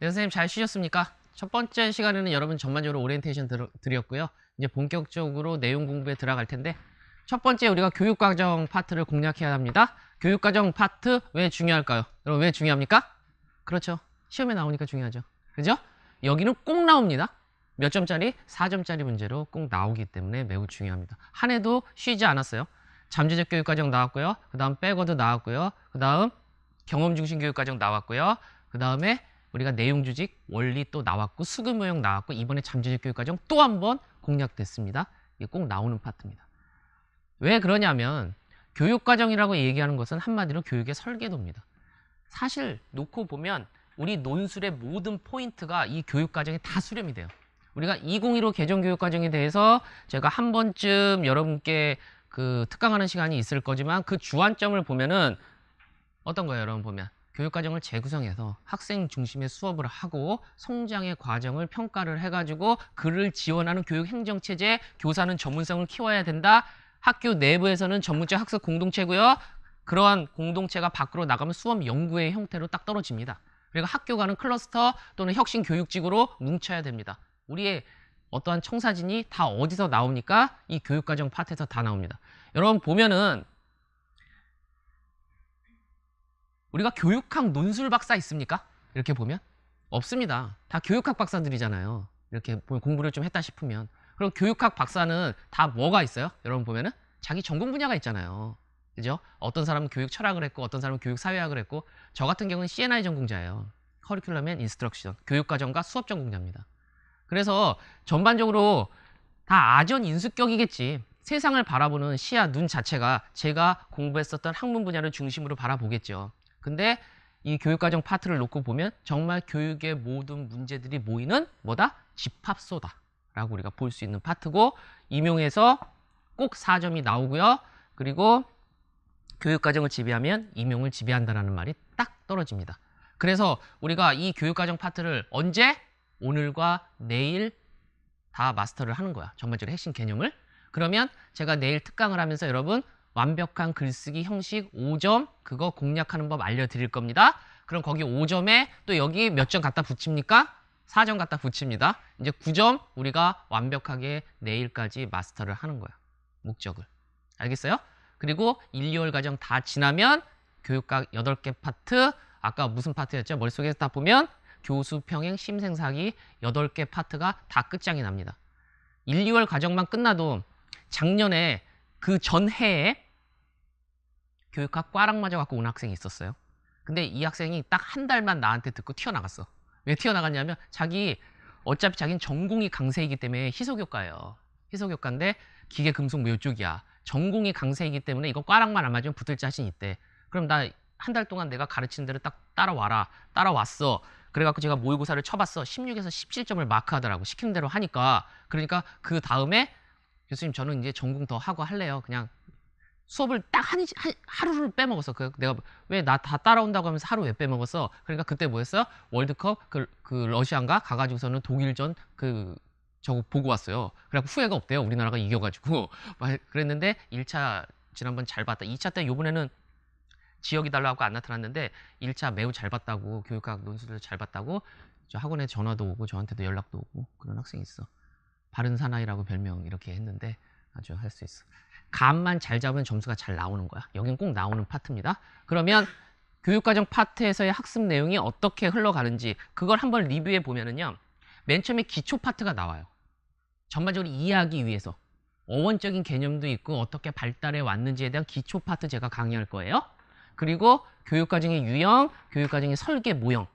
네, 선생님 잘 쉬셨습니까? 첫 번째 시간에는 여러분 전반적으로 오리엔테이션 드렸고요. 이제 본격적으로 내용 공부에 들어갈 텐데 첫 번째 우리가 교육과정 파트를 공략해야 합니다. 교육과정 파트 왜 중요할까요? 여러분 왜 중요합니까? 그렇죠. 시험에 나오니까 중요하죠. 그죠? 여기는 꼭 나옵니다. 몇 점짜리? 4점짜리 문제로 꼭 나오기 때문에 매우 중요합니다. 한 해도 쉬지 않았어요. 잠재적 교육과정 나왔고요. 그 다음 백워드 나왔고요. 그 다음 경험 중심 교육과정 나왔고요. 그 다음에 우리가 내용주직, 원리 또 나왔고 수급모형 나왔고 이번에 잠재적 교육과정 또 한 번 공략됐습니다. 이게 꼭 나오는 파트입니다. 왜 그러냐면 교육과정이라고 얘기하는 것은 한마디로 교육의 설계도입니다. 사실 놓고 보면 우리 논술의 모든 포인트가 이 교육과정에 다 수렴이 돼요. 우리가 2015 개정교육과정에 대해서 제가 한 번쯤 여러분께 특강하는 시간이 있을 거지만 그 주안점을 보면은 어떤 거예요, 여러분 보면? 교육과정을 재구성해서 학생 중심의 수업을 하고 성장의 과정을 평가를 해가지고 그를 지원하는 교육행정체제, 교사는 전문성을 키워야 된다. 학교 내부에서는 전문적 학습 공동체고요. 그러한 공동체가 밖으로 나가면 수업 연구의 형태로 딱 떨어집니다. 그리고 학교가는 클러스터 또는 혁신 교육직으로 뭉쳐야 됩니다. 우리의 어떠한 청사진이 다 어디서 나옵니까? 이 교육과정 파트에서 다 나옵니다. 여러분 보면은 우리가 교육학 논술 박사 있습니까? 이렇게 보면 없습니다. 다 교육학 박사들이잖아요. 이렇게 공부를 좀 했다 싶으면. 그럼 교육학 박사는 다 뭐가 있어요? 여러분 보면은 자기 전공 분야가 있잖아요. 그죠? 어떤 사람은 교육 철학을 했고 어떤 사람은 교육 사회학을 했고 저 같은 경우는 C&I 전공자예요. 커리큘럼 앤 인스트럭션. 교육과정과 수업 전공자입니다. 그래서 전반적으로 다 아전 인수격이겠지. 세상을 바라보는 시야, 눈 자체가 제가 공부했었던 학문 분야를 중심으로 바라보겠죠. 근데 이 교육과정 파트를 놓고 보면 정말 교육의 모든 문제들이 모이는 뭐다? 집합소다 라고 우리가 볼 수 있는 파트고 임용에서 꼭 4점이 나오고요. 그리고 교육과정을 지배하면 임용을 지배한다는 말이 딱 떨어집니다. 그래서 우리가 이 교육과정 파트를 언제? 오늘과 내일 다 마스터를 하는 거야. 전반적으로 핵심 개념을. 그러면 제가 내일 특강을 하면서 여러분 완벽한 글쓰기 형식 5점 그거 공략하는 법 알려드릴 겁니다. 그럼 거기 5점에 또 여기 몇 점 갖다 붙입니까? 4점 갖다 붙입니다. 이제 9점 우리가 완벽하게 내일까지 마스터를 하는 거야. 목적을. 알겠어요? 그리고 1, 2월 과정 다 지나면 교육학 8개 파트 아까 무슨 파트였죠? 머릿속에서 다 보면 교수 평행 심생사기 8개 파트가 다 끝장이 납니다. 1, 2월 과정만 끝나도 작년에 그 전해에 교육학 꽈락 맞아갖고 온 학생이 있었어요. 근데 이 학생이 딱 한 달만 나한테 듣고 튀어나갔어. 왜 튀어나갔냐면 어차피 자기는 전공이 강세이기 때문에 희소교과예요. 희소교과인데 기계금속 뭐 이쪽이야. 전공이 강세이기 때문에 이거 꽈락만 안 맞으면 붙을 자신 있대. 그럼 나 한 달 동안 내가 가르치는 대로 딱 따라와라. 따라왔어. 그래갖고 제가 모의고사를 쳐봤어. 16에서 17점을 마크하더라고. 시키는 대로 하니까. 그러니까 그 다음에 교수님 저는 이제 전공 더 하고 할래요. 그냥 수업을 딱 하루를 빼먹었어. 내가 왜 나 다 따라온다고 하면서 하루 왜 빼먹었어? 그러니까 그때 뭐였어요? 월드컵 그 러시아인가 가가지고서는 독일전 저거 보고 왔어요. 그래갖고 후회가 없대요. 우리나라가 이겨가지고 그랬는데 1차 지난번 잘 봤다. 2차 때 요번에는 지역이 달라고 안 나타났는데 1차 매우 잘 봤다고 교육학 논술을 잘 봤다고 저 학원에 전화도 오고 저한테도 연락도 오고 그런 학생이 있어. 바른 사나이라고 별명 이렇게 했는데 아주 할 수 있어. 감만 잘 잡으면 점수가 잘 나오는 거야. 여긴 꼭 나오는 파트입니다. 그러면 교육과정 파트에서의 학습 내용이 어떻게 흘러가는지 그걸 한번 리뷰해 보면은요. 맨 처음에 기초 파트가 나와요. 전반적으로 이해하기 위해서. 어원적인 개념도 있고 어떻게 발달해 왔는지에 대한 기초 파트 제가 강의할 거예요. 그리고 교육과정의 유형, 교육과정의 설계 모형.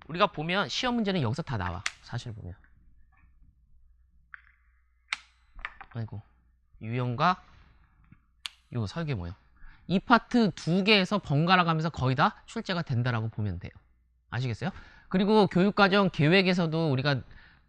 우리가 보면 시험 문제는 여기서 다 나와. 사실 보면. 아이고. 유형과 요 설계 모형. 이 파트 2개에서 번갈아 가면서 거의 다 출제가 된다라고 보면 돼요. 아시겠어요? 그리고 교육과정 계획에서도 우리가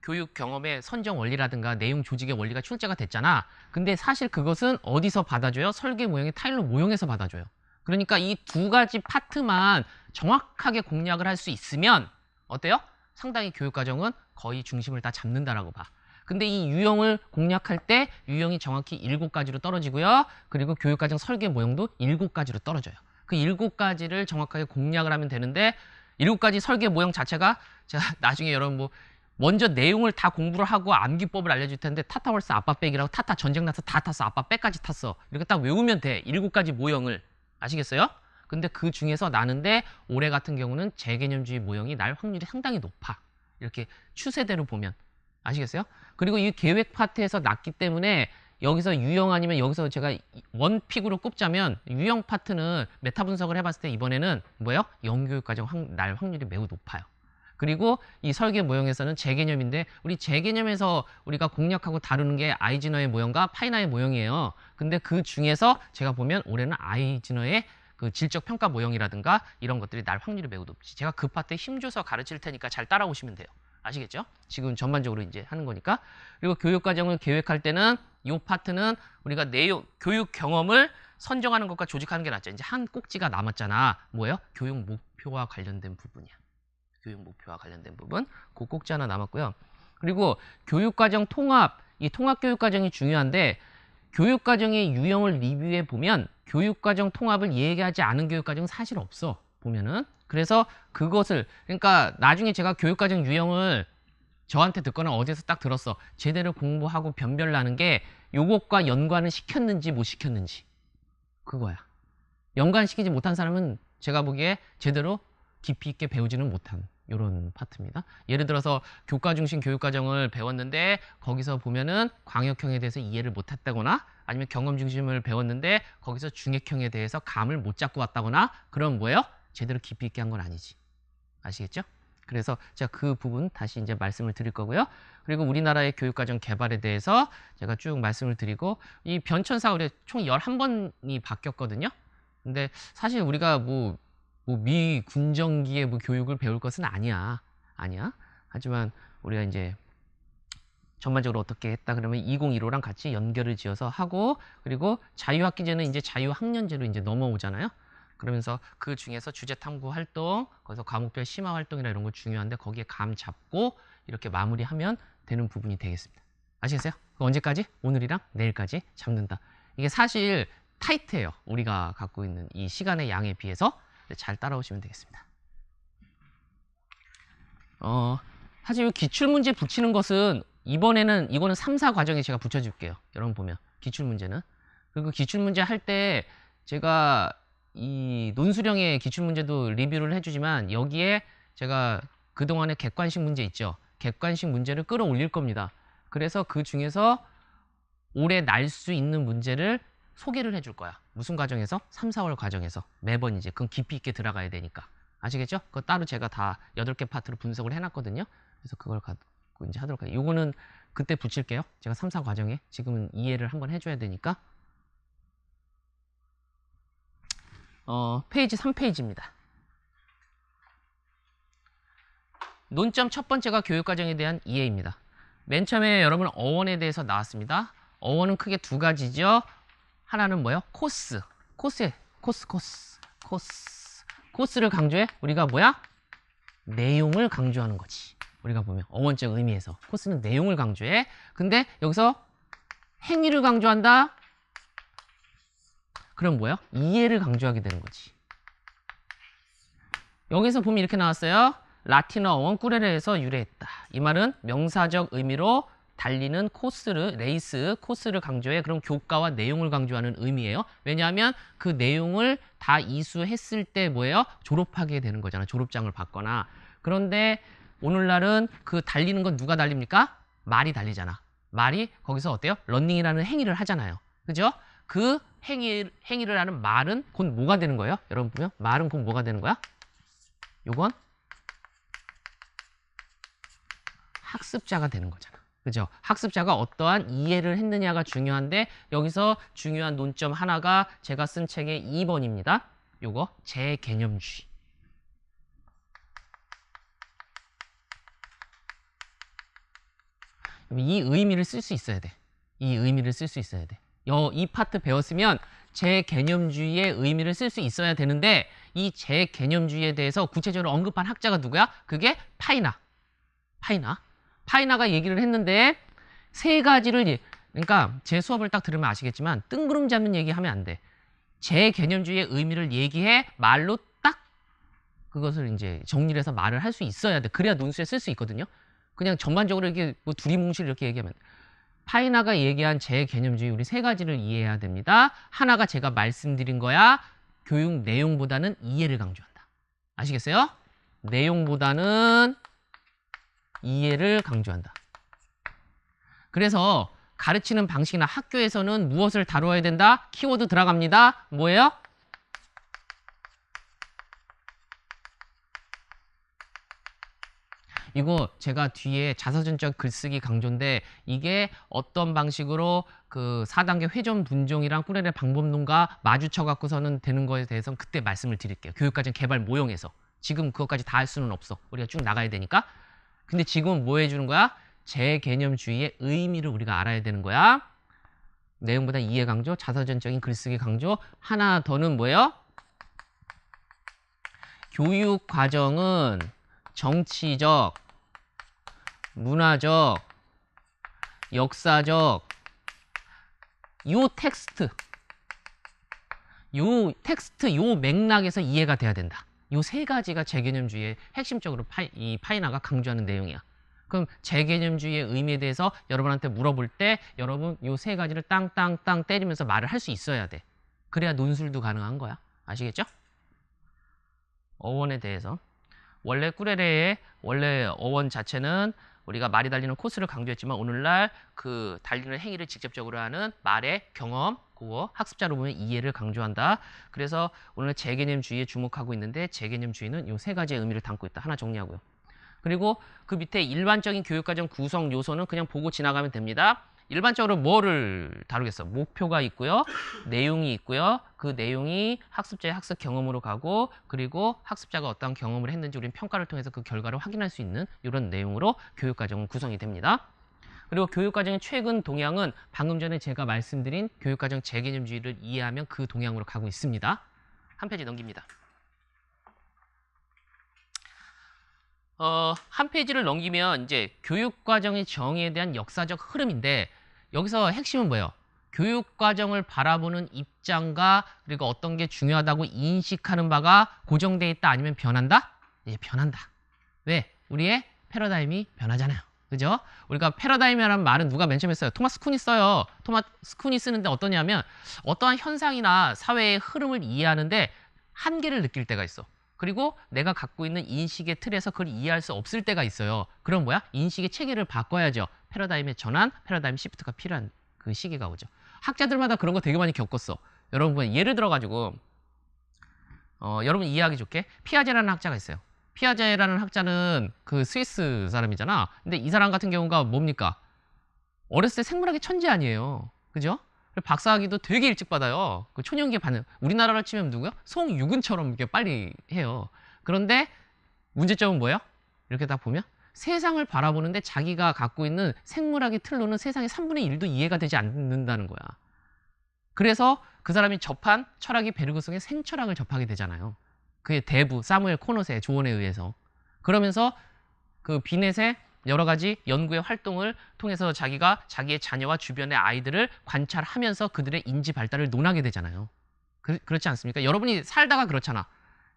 교육 경험의 선정 원리라든가 내용 조직의 원리가 출제가 됐잖아. 근데 사실 그것은 어디서 받아줘요? 설계 모형의 타일러 모형에서 받아줘요. 그러니까 이 2가지 파트만 정확하게 공략을 할 수 있으면 어때요? 상당히 교육과정은 거의 중심을 다 잡는다라고 봐. 근데 이 유형을 공략할 때 유형이 정확히 7가지로 떨어지고요. 그리고 교육과정 설계 모형도 7가지로 떨어져요. 그 7가지를 정확하게 공략을 하면 되는데 7가지 설계 모형 자체가 제가 나중에 여러분 뭐 먼저 내용을 다 공부를 하고 암기법을 알려줄 텐데 타타월스 아빠 백이라고 타타 전쟁 나서 다 탔어. 아빠 백까지 탔어. 이렇게 딱 외우면 돼. 7가지 모형을. 아시겠어요? 근데 그 중에서 나는데 올해 같은 경우는 재개념주의 모형이 날 확률이 상당히 높아. 이렇게 추세대로 보면. 아시겠어요? 그리고 이 계획 파트에서 났기 때문에 여기서 유형 아니면 여기서 제가 원픽으로 꼽자면 유형 파트는 메타 분석을 해봤을 때 이번에는 뭐예요? 영교육과정 날 확률이 매우 높아요. 그리고 이 설계 모형에서는 재개념인데 우리 재개념에서 우리가 공략하고 다루는 게 아이즈너의 모형과 파이나의 모형이에요. 근데 그 중에서 제가 보면 올해는 아이즈너의 그 질적 평가 모형이라든가 이런 것들이 날 확률이 매우 높지. 제가 그 파트에 힘줘서 가르칠 테니까 잘 따라오시면 돼요. 아시겠죠? 지금 전반적으로 이제 하는 거니까. 그리고 교육과정을 계획할 때는 이 파트는 우리가 내용, 교육 경험을 선정하는 것과 조직하는 게 낫죠. 이제 한 꼭지가 남았잖아. 뭐예요? 교육 목표와 관련된 부분이야. 교육 목표와 관련된 부분. 그 꼭지 하나 남았고요. 그리고 교육과정 통합, 이 통합교육과정이 중요한데 교육과정의 유형을 리뷰해 보면 교육과정 통합을 얘기하지 않은 교육과정은 사실 없어. 보면은. 그래서 그것을 그러니까 나중에 제가 교육과정 유형을 저한테 듣거나 어디서 딱 들었어. 제대로 공부하고 변별나는 게 요것과 연관을 시켰는지 못 시켰는지. 그거야. 연관시키지 못한 사람은 제가 보기에 제대로 깊이 있게 배우지는 못한 이런 파트입니다. 예를 들어서 교과 중심 교육과정을 배웠는데 거기서 보면은 광역형에 대해서 이해를 못했다거나 아니면 경험 중심을 배웠는데 거기서 중액형에 대해서 감을 못 잡고 왔다거나 그럼 뭐예요? 제대로 깊이 있게 한 건 아니지. 아시겠죠? 그래서 제가 그 부분 다시 이제 말씀을 드릴 거고요. 그리고 우리나라의 교육과정 개발에 대해서 제가 쭉 말씀을 드리고 이 변천사가 우리 총 11번이 바뀌었거든요. 근데 사실 우리가 뭐 미 군정기의 뭐 교육을 배울 것은 아니야. 하지만 우리가 이제 전반적으로 어떻게 했다 그러면 2015랑 같이 연결을 지어서 하고 그리고 자유학기제는 이제 자유학년제로 이제 넘어오잖아요. 그러면서 그 중에서 주제 탐구 활동, 거기서 과목별 심화 활동이나 이런 거 중요한데 거기에 감 잡고 이렇게 마무리하면 되는 부분이 되겠습니다. 아시겠어요? 언제까지? 오늘이랑 내일까지 잡는다. 이게 사실 타이트해요. 우리가 갖고 있는 이 시간의 양에 비해서 잘 따라오시면 되겠습니다. 사실 기출문제 붙이는 것은 이거는 3, 4 과정에 제가 붙여줄게요. 여러분 보면 기출문제는. 그리고 기출문제 할 때 제가 이 논술형의 기출문제도 리뷰를 해주지만 여기에 제가 그동안의 객관식 문제 있죠. 객관식 문제를 끌어올릴 겁니다. 그래서 그 중에서 올해 날 수 있는 문제를 소개를 해줄 거야. 무슨 과정에서? 3, 4월 과정에서. 매번 이제 그건 깊이 있게 들어가야 되니까. 아시겠죠? 그거 따로 제가 다 8개 파트로 분석을 해놨거든요. 그래서 그걸 갖고 이제 하도록 할게요. 요거는 그때 붙일게요. 제가 3, 4 과정에. 지금은 이해를 한번 해줘야 되니까. 페이지 3페이지입니다. 논점 첫 번째가 교육과정에 대한 이해입니다. 맨 처음에 여러분 어원에 대해서 나왔습니다. 어원은 크게 2가지죠. 하나는 뭐예요? 코스. 코스를 강조해? 우리가 뭐야? 내용을 강조하는 거지. 우리가 보면 어원적 의미에서. 코스는 내용을 강조해. 근데 여기서 행위를 강조한다? 그럼 뭐예요? 이해를 강조하게 되는 거지. 여기서 보면 이렇게 나왔어요. 라틴어 어원 꾸레레에서 유래했다. 이 말은 명사적 의미로 달리는 코스를 강조해. 그럼 교과와 내용을 강조하는 의미예요. 왜냐하면 그 내용을 다 이수했을 때 뭐예요? 졸업하게 되는 거잖아. 졸업장을 받거나. 그런데 오늘날은 그 달리는 건 누가 달립니까? 말이 달리잖아. 말이 거기서 어때요? 러닝이라는 행위를 하잖아요. 그죠? 그 행위를 하는 말은 곧 뭐가 되는 거예요? 여러분 보면 말은 곧 뭐가 되는 거야? 요건 학습자가 되는 거잖아. 그죠? 학습자가 어떠한 이해를 했느냐가 중요한데 여기서 중요한 논점 하나가 제가 쓴 책의 2번입니다. 요거 재개념주의. 이 의미를 쓸 수 있어야 돼. 이 의미를 쓸 수 있어야 돼. 이 파트 배웠으면 재개념주의의 의미를 쓸 수 있어야 되는데 이 재개념주의에 대해서 구체적으로 언급한 학자가 누구야? 그게 파이나가 얘기를 했는데 3가지를 그러니까 제 수업을 딱 들으면 아시겠지만 뜬구름 잡는 얘기하면 안 돼. 재개념주의의 의미를 얘기해 말로 딱 그것을 이제 정리를 해서 말을 할 수 있어야 돼. 그래야 논술에 쓸 수 있거든요. 그냥 전반적으로 이렇게 뭐 두리뭉실 이렇게 얘기하면 파이나가 얘기한 제 개념주의 우리 세 가지를 이해해야 됩니다. 하나가 제가 말씀드린 거야. 교육 내용보다는 이해를 강조한다. 아시겠어요? 내용보다는 이해를 강조한다. 그래서 가르치는 방식이나 학교에서는 무엇을 다루어야 된다? 키워드 들어갑니다. 뭐예요? 이거 제가 뒤에 자서전적 글쓰기 강조인데 이게 어떤 방식으로 그 4단계 회전 분종이랑 꾸려낼 방법론과 마주쳐 갖고서는 되는 거에 대해서는 그때 말씀을 드릴게요. 교육과정 개발 모형에서. 지금 그것까지 다 할 수는 없어. 우리가 쭉 나가야 되니까. 근데 지금은 뭐 해주는 거야? 재개념주의의 의미를 우리가 알아야 되는 거야. 내용보다 이해 강조, 자서전적인 글쓰기 강조. 하나 더는 뭐예요? 교육과정은 정치적, 문화적, 역사적 요 텍스트, 요 맥락에서 이해가 돼야 된다. 요 세 가지가 재개념주의의 핵심적으로 이 파이나가 강조하는 내용이야. 그럼 재개념주의의 의미에 대해서 여러분한테 물어볼 때 여러분 요 세 가지를 땅땅땅 때리면서 말을 할 수 있어야 돼. 그래야 논술도 가능한 거야. 아시겠죠? 어원에 대해서. 원래 꾸레레의 원래 어원 자체는 우리가 말이 달리는 코스를 강조했지만 오늘날 그 달리는 행위를 직접적으로 하는 말의 경험, 그거 학습자로 보면 이해를 강조한다. 그래서 오늘 재개념주의에 주목하고 있는데 재개념주의는 이 세 가지의 의미를 담고 있다. 하나 정리하고요. 그리고 그 밑에 일반적인 교육과정 구성 요소는 그냥 보고 지나가면 됩니다. 일반적으로 뭐를 다루겠어? 목표가 있고요. 내용이 있고요. 그 내용이 학습자의 학습 경험으로 가고 그리고 학습자가 어떤 경험을 했는지 우리는 평가를 통해서 그 결과를 확인할 수 있는 이런 내용으로 교육과정은 구성이 됩니다. 그리고 교육과정의 최근 동향은 방금 전에 제가 말씀드린 교육과정 재개념주의를 이해하면 그 동향으로 가고 있습니다. 한 페이지 넘깁니다. 한 페이지를 넘기면 이제 교육과정의 정의에 대한 역사적 흐름인데 여기서 핵심은 뭐예요? 교육과정을 바라보는 입장과 그리고 어떤 게 중요하다고 인식하는 바가 고정되어 있다 아니면 변한다? 이제 변한다. 왜? 우리의 패러다임이 변하잖아요. 그죠? 우리가 패러다임이라는 말은 누가 맨 처음에 써요? 토마스 쿤이 써요. 토마스 쿤이 쓰는데 어떠냐면 어떠한 현상이나 사회의 흐름을 이해하는데 한계를 느낄 때가 있어. 그리고 내가 갖고 있는 인식의 틀에서 그걸 이해할 수 없을 때가 있어요. 그럼 뭐야? 인식의 체계를 바꿔야죠. 패러다임의 전환, 패러다임 시프트가 필요한 그 시기가 오죠. 학자들마다 그런 거 되게 많이 겪었어. 여러분 예를 들어가지고 여러분 이해하기 좋게 피아제라는 학자가 있어요. 피아제라는 학자는 그 스위스 사람이잖아. 근데 이 사람 같은 경우가 뭡니까? 어렸을 때 생물학의 천재 아니에요. 그죠? 박사학위도 되게 일찍 받아요. 그 초년기에 받는 우리나라로 치면 누구요? 송유근처럼 이렇게 빨리 해요. 그런데 문제점은 뭐예요? 이렇게 딱 보면 세상을 바라보는데 자기가 갖고 있는 생물학의 틀로는 세상의 3분의 1도 이해가 되지 않는다는 거야. 그래서 그 사람이 접한 철학이 베르그송의 생철학을 접하게 되잖아요. 그의 대부 사무엘 코넛의 조언에 의해서. 그러면서 그 비넷의 여러 가지 연구의 활동을 통해서 자기가 자기의 자녀와 주변의 아이들을 관찰하면서 그들의 인지 발달을 논하게 되잖아요. 그렇지 않습니까? 여러분이 살다가 그렇잖아.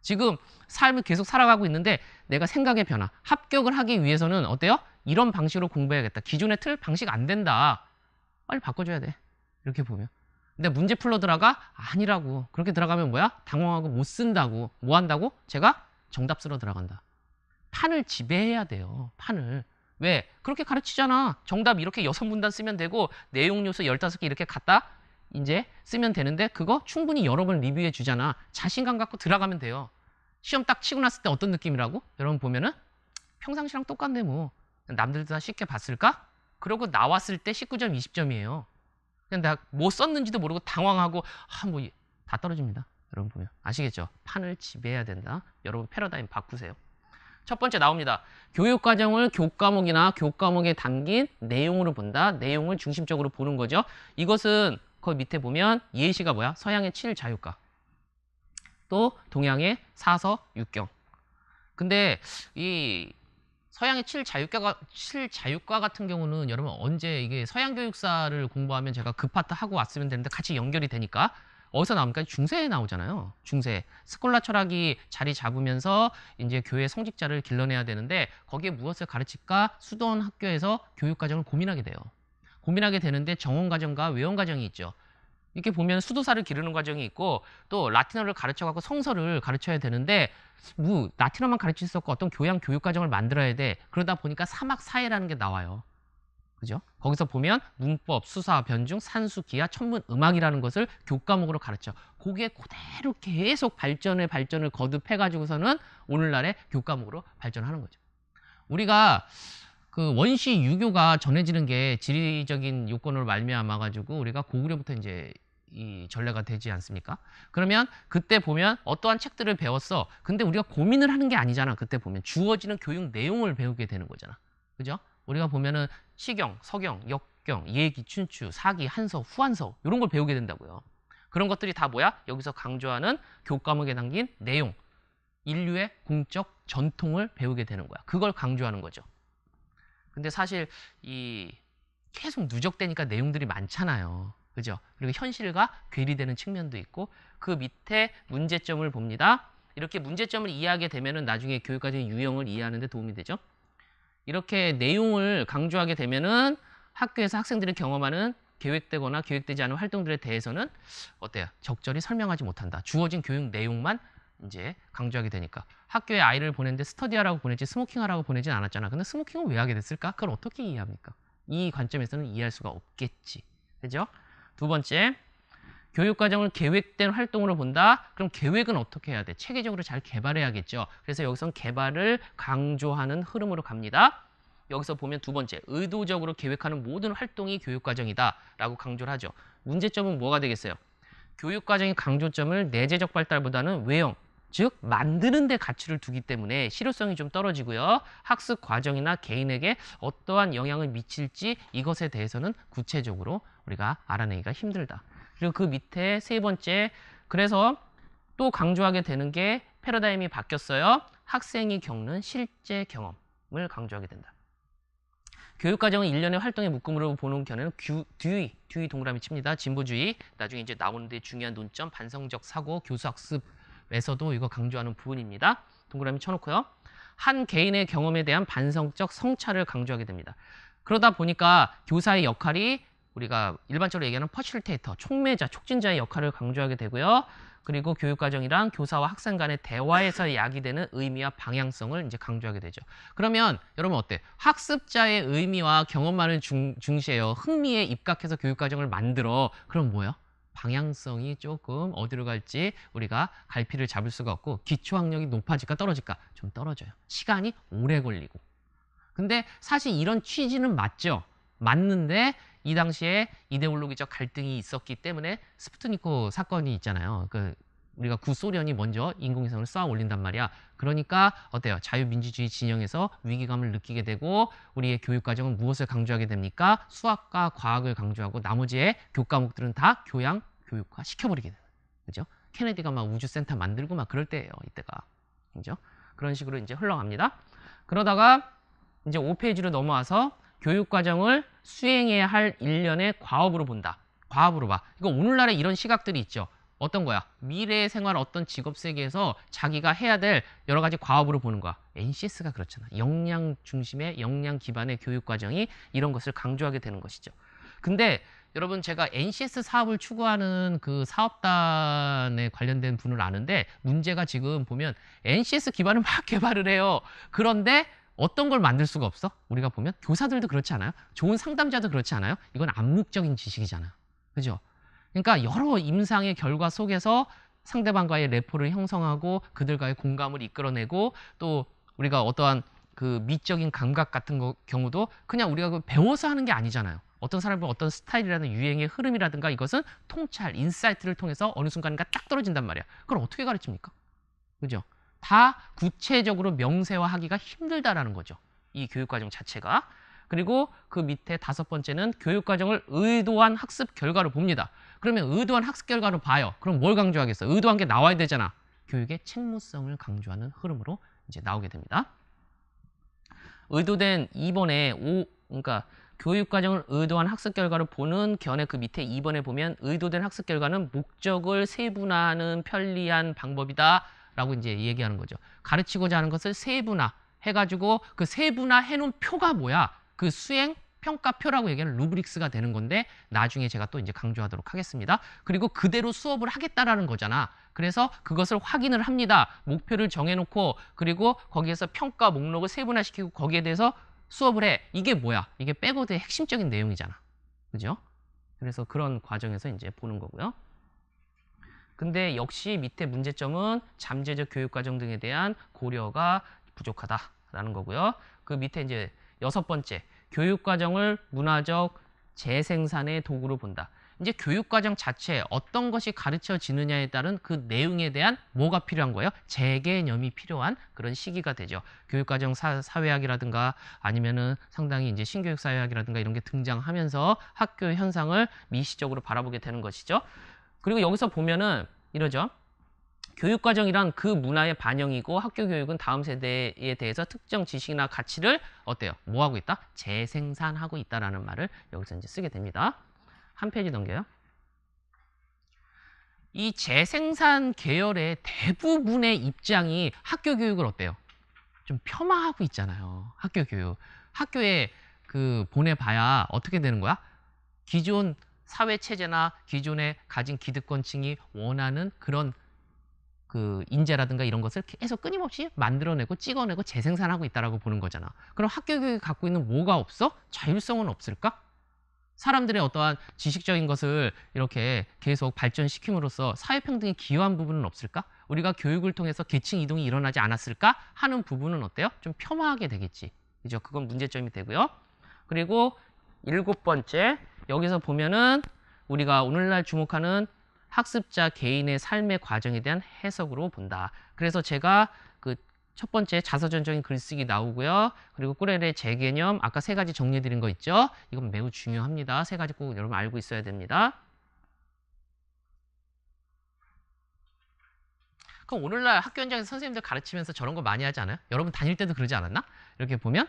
지금 삶을 계속 살아가고 있는데 내가 생각의 변화, 합격을 하기 위해서는 어때요? 이런 방식으로 공부해야겠다. 기존의 틀 방식 안 된다. 빨리 바꿔줘야 돼. 이렇게 보면. 근데 문제 풀러 들어가? 아니라고. 그렇게 들어가면 뭐야? 당황하고 못 쓴다고. 뭐 한다고? 제가 정답 쓰러 들어간다. 판을 지배해야 돼요. 판을. 왜? 그렇게 가르치잖아. 정답 이렇게 6문단 쓰면 되고 내용 요소 15개 이렇게 갖다 이제 쓰면 되는데 그거 충분히 여러 번 리뷰해 주잖아. 자신감 갖고 들어가면 돼요. 시험 딱 치고 났을 때 어떤 느낌이라고? 여러분 보면은 평상시랑 똑같네 뭐. 남들도 다 쉽게 봤을까? 그러고 나왔을 때 19점, 20점이에요. 그냥 내가 뭐 썼는지도 모르고 당황하고 뭐 다 떨어집니다. 여러분 보면. 아시겠죠? 판을 지배해야 된다. 여러분 패러다임 바꾸세요. 첫 번째 나옵니다. 교육과정을 교과목이나 교과목에 담긴 내용으로 본다. 내용을 중심적으로 보는 거죠. 이것은 그 밑에 보면 예시가 뭐야? 서양의 7자유과. 또 동양의 사서, 육경. 근데 이 서양의 7자유과 같은 경우는 여러분 언제 이게 서양 교육사를 공부하면 제가 그 파트 하고 왔으면 되는데 같이 연결이 되니까 어디서 나옵니까? 중세에 나오잖아요. 중세. 스콜라 철학이 자리 잡으면서 이제 교회 성직자를 길러내야 되는데 거기에 무엇을 가르칠까? 수도원 학교에서 교육과정을 고민하게 돼요. 고민하게 되는데 정원과정과 외원과정이 있죠. 이렇게 보면 수도사를 기르는 과정이 있고 또 라틴어를 가르쳐갖고 성서를 가르쳐야 되는데 뭐 라틴어만 가르칠 수 없고 어떤 교육 과정을 만들어야 돼. 그러다 보니까 사막 사회라는 게 나와요. 그죠? 거기서 보면 문법, 수사, 변중, 산수, 기하, 천문, 음악이라는 것을 교과목으로 가르쳐. 그게 그대로 계속 발전을 거듭해가지고서는 오늘날의 교과목으로 발전하는 거죠. 우리가 그 원시 유교가 전해지는 게 지리적인 요건으로 말미암아가지고 우리가 고구려부터 이제 이 전례가 되지 않습니까? 그러면 그때 보면 어떠한 책들을 배웠어. 근데 우리가 고민을 하는 게 아니잖아. 그때 보면 주어지는 교육 내용을 배우게 되는 거잖아. 그죠? 우리가 보면은 시경, 서경, 역경, 예기, 춘추, 사기, 한서, 후한서 이런 걸 배우게 된다고요. 그런 것들이 다 뭐야? 여기서 강조하는 교과목에 담긴 내용, 인류의 공적 전통을 배우게 되는 거야. 그걸 강조하는 거죠. 근데 사실 이 계속 누적되니까 내용들이 많잖아요. 그죠? 그리고 현실과 괴리되는 측면도 있고 그 밑에 문제점을 봅니다. 이렇게 문제점을 이해하게 되면은 나중에 교육과정의 유형을 이해하는 데 도움이 되죠. 이렇게 내용을 강조하게 되면은 학교에서 학생들이 경험하는 계획되거나 계획되지 않은 활동들에 대해서는 어때요? 적절히 설명하지 못한다. 주어진 교육 내용만 이제 강조하게 되니까. 학교에 아이를 보냈는데 스터디하라고 보냈지 스모킹하라고 보내진 않았잖아. 근데 스모킹을 왜 하게 됐을까? 그걸 어떻게 이해합니까? 이 관점에서는 이해할 수가 없겠지. 그죠? 두 번째, 교육과정을 계획된 활동으로 본다? 그럼 계획은 어떻게 해야 돼? 체계적으로 잘 개발해야겠죠. 그래서 여기선 개발을 강조하는 흐름으로 갑니다. 여기서 보면 두 번째, 의도적으로 계획하는 모든 활동이 교육과정이다 라고 강조를 하죠. 문제점은 뭐가 되겠어요? 교육과정의 강조점을 내재적 발달보다는 외형, 즉 만드는 데 가치를 두기 때문에 실효성이 좀 떨어지고요. 학습 과정이나 개인에게 어떠한 영향을 미칠지 이것에 대해서는 구체적으로 우리가 알아내기가 힘들다. 그리고 그 밑에 세 번째, 그래서 또 강조하게 되는 게 패러다임이 바뀌었어요. 학생이 겪는 실제 경험을 강조하게 된다. 교육과정은 일련의 활동의 묶음으로 보는 견해는 듀이 동그라미 칩니다. 진보주의. 나중에 이제 나오는데 중요한 논점, 반성적 사고, 교수학습에서도 이거 강조하는 부분입니다. 동그라미 쳐놓고요. 한 개인의 경험에 대한 반성적 성찰을 강조하게 됩니다. 그러다 보니까 교사의 역할이 우리가 일반적으로 얘기하는 퍼실테이터, 촉매자, 촉진자의 역할을 강조하게 되고요. 그리고 교육과정이랑 교사와 학생 간의 대화에서 야기되는 의미와 방향성을 이제 강조하게 되죠. 그러면 여러분 어때? 학습자의 의미와 경험만을 중시해요. 흥미에 입각해서 교육과정을 만들어. 그럼 뭐예요? 방향성이 조금 어디로 갈지 우리가 갈피를 잡을 수가 없고 기초학력이 높아질까 떨어질까? 좀 떨어져요. 시간이 오래 걸리고. 근데 사실 이런 취지는 맞죠. 맞는데 이 당시에 이데올로기적 갈등이 있었기 때문에 스푸트니크 사건이 있잖아요. 우리가 구소련이 먼저 인공위성을 쏘아 올린단 말이야. 그러니까 어때요? 자유민주주의 진영에서 위기감을 느끼게 되고 우리의 교육과정은 무엇을 강조하게 됩니까? 수학과 과학을 강조하고 나머지의 교과목들은 다 교육화 시켜버리게 되는. 그죠? 케네디가 막 우주센터 만들고 막 그럴 때예요. 이때가. 그죠? 그런 식으로 이제 흘러갑니다. 그러다가 이제 5페이지로 넘어와서 교육과정을 수행해야 할 일련의 과업으로 본다. 과업으로 봐. 이거 오늘날에 이런 시각들이 있죠. 어떤 거야? 미래의 생활 어떤 직업 세계에서 자기가 해야 될 여러 가지 과업으로 보는 거야. NCS가 그렇잖아. 역량 중심의 역량 기반의 교육과정이 이런 것을 강조하게 되는 것이죠. 근데 여러분 제가 NCS 사업을 추구하는 그 사업단에 관련된 분을 아는데 문제가 지금 보면 NCS 기반을 막 개발을 해요. 그런데 어떤 걸 만들 수가 없어? 우리가 보면 교사들도 그렇지 않아요? 좋은 상담자도 그렇지 않아요? 이건 암묵적인 지식이잖아요. 그죠? 그러니까 여러 임상의 결과 속에서 상대방과의 레포를 형성하고 그들과의 공감을 이끌어내고 또 우리가 어떠한 그 미적인 감각 같은 경우도 그냥 우리가 배워서 하는 게 아니잖아요. 어떤 사람은 어떤 스타일이라든 유행의 흐름이라든가 이것은 통찰, 인사이트를 통해서 어느 순간인가 딱 떨어진단 말이야. 그걸 어떻게 가르칩니까? 그죠? 다 구체적으로 명세화하기가 힘들다라는 거죠. 이 교육과정 자체가. 그리고 그 밑에 다섯 번째는 교육과정을 의도한 학습 결과로 봅니다. 그러면 의도한 학습 결과로 봐요. 그럼 뭘 강조하겠어? 의도한 게 나와야 되잖아. 교육의 책무성을 강조하는 흐름으로 이제 나오게 됩니다. 의도된 2번에 그러니까 교육과정을 의도한 학습 결과를 보는 견해 그 밑에 2번에 보면 의도된 학습 결과는 목적을 세분화하는 편리한 방법이다 라고 이제 얘기하는 거죠. 가르치고자 하는 것을 세분화 해가지고 그 세분화 해놓은 표가 뭐야? 그 수행 평가표라고 얘기하는 루브릭스가 되는 건데 나중에 제가 또 이제 강조하도록 하겠습니다. 그리고 그대로 수업을 하겠다라는 거잖아. 그래서 그것을 확인을 합니다. 목표를 정해놓고 그리고 거기에서 평가 목록을 세분화시키고 거기에 대해서 수업을 해. 이게 뭐야? 이게 백워드의 핵심적인 내용이잖아. 그죠? 그래서 그런 과정에서 이제 보는 거고요. 근데 역시 밑에 문제점은 잠재적 교육과정 등에 대한 고려가 부족하다라는 거고요. 그 밑에 이제 6번째, 교육과정을 문화적 재생산의 도구로 본다. 이제 교육과정 자체에 어떤 것이 가르쳐지느냐에 따른 그 내용에 대한 뭐가 필요한 거예요? 재개념이 필요한 그런 시기가 되죠. 교육과정 사회학이라든가 아니면은 상당히 이제 신교육사회학이라든가 이런 게 등장하면서 학교 현상을 미시적으로 바라보게 되는 것이죠. 그리고 여기서 보면은 이러죠. 교육과정이란 그 문화의 반영이고 학교 교육은 다음 세대에 대해서 특정 지식이나 가치를 어때요? 뭐 하고 있다? 재생산하고 있다라는 말을 여기서 이제 쓰게 됩니다. 한 페이지 넘겨요. 이 재생산 계열의 대부분의 입장이 학교 교육을 어때요? 좀 폄하하고 있잖아요. 학교 교육. 학교에 그 보내봐야 어떻게 되는 거야? 기존 사회 체제나 기존에 가진 기득권층이 원하는 그런 그 인재라든가 이런 것을 계속 끊임없이 만들어내고 찍어내고 재생산하고 있다라고 보는 거잖아. 그럼 학교 교육이 갖고 있는 뭐가 없어? 자율성은 없을까? 사람들의 어떠한 지식적인 것을 이렇게 계속 발전시킴으로써 사회평등에 기여한 부분은 없을까? 우리가 교육을 통해서 계층 이동이 일어나지 않았을까? 하는 부분은 어때요? 좀 폄하하게 되겠지. 그죠? 그건 문제점이 되고요. 그리고 7번째, 여기서 보면은 우리가 오늘날 주목하는 학습자 개인의 삶의 과정에 대한 해석으로 본다. 그래서 제가 그 첫 번째 자서전적인 글쓰기 나오고요. 그리고 꾸렐의 재개념, 아까 3가지 정리해드린 거 있죠? 이건 매우 중요합니다. 3가지 꼭 여러분 알고 있어야 됩니다. 그럼 오늘날 학교 현장에서 선생님들 가르치면서 저런 거 많이 하지 않아요? 여러분 다닐 때도 그러지 않았나? 이렇게 보면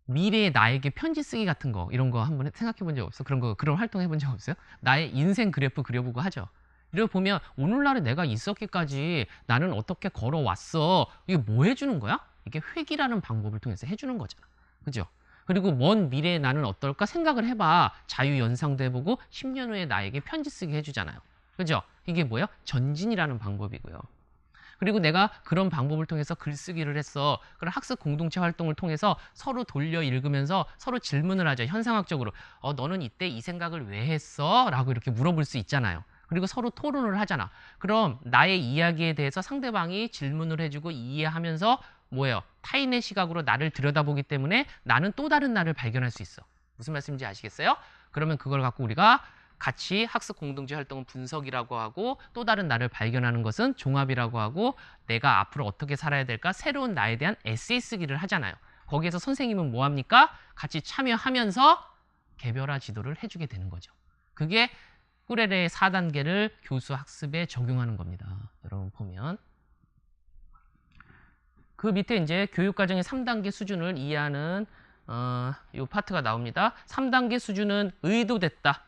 미래의 나에게 편지 쓰기 같은 거 이런 거 한번 생각해 본 적 없어? 그런 활동 해본 적 없어요? 나의 인생 그래프 그려보고 하죠. 이렇게 보면 오늘날에 내가 있었기까지 나는 어떻게 걸어왔어. 이게 뭐 해주는 거야? 이게 회귀라는 방법을 통해서 해주는 거잖아. 그죠? 그리고 먼 미래에 나는 어떨까 생각을 해봐. 자유연상도 해보고 10년 후에 나에게 편지 쓰기 해주잖아요. 그죠? 이게 뭐예요? 전진이라는 방법이고요. 그리고 내가 그런 방법을 통해서 글쓰기를 했어. 그런 학습 공동체 활동을 통해서 서로 돌려 읽으면서 서로 질문을 하죠. 현상학적으로. 너는 이때 이 생각을 왜 했어? 라고 이렇게 물어볼 수 있잖아요. 그리고 서로 토론을 하잖아. 그럼 나의 이야기에 대해서 상대방이 질문을 해주고 이해하면서 뭐예요? 타인의 시각으로 나를 들여다보기 때문에 나는 또 다른 나를 발견할 수 있어. 무슨 말씀인지 아시겠어요? 그러면 그걸 갖고 우리가 같이 학습 공동체 활동은 분석이라고 하고 또 다른 나를 발견하는 것은 종합이라고 하고 내가 앞으로 어떻게 살아야 될까? 새로운 나에 대한 에세이 쓰기를 하잖아요. 거기에서 선생님은 뭐 합니까? 같이 참여하면서 개별화 지도를 해주게 되는 거죠. 그게 꾸렐의 4단계를 교수 학습에 적용하는 겁니다. 여러분 보면 그 밑에 이제 교육과정의 3단계 수준을 이해하는 이 파트가 나옵니다. 3단계 수준은 의도됐다,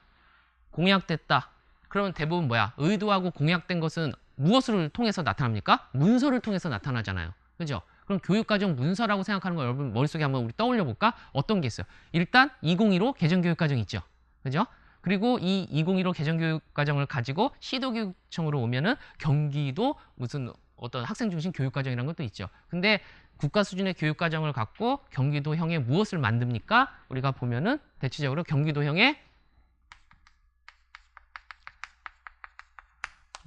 공약됐다. 그러면 대부분 뭐야? 의도하고 공약된 것은 무엇을 통해서 나타납니까? 문서를 통해서 나타나잖아요. 그죠? 그럼 교육과정 문서라고 생각하는 거 여러분 머릿속에 한번 우리 떠올려 볼까? 어떤 게 있어요? 일단 2015 개정교육과정 있죠. 그죠? 그리고 이 2015 개정교육과정을 가지고 시도교육청으로 오면은 경기도 무슨 어떤 학생 중심 교육과정이라는 것도 있죠. 근데 국가 수준의 교육과정을 갖고 경기도형에 무엇을 만듭니까? 우리가 보면은 대체적으로 경기도형에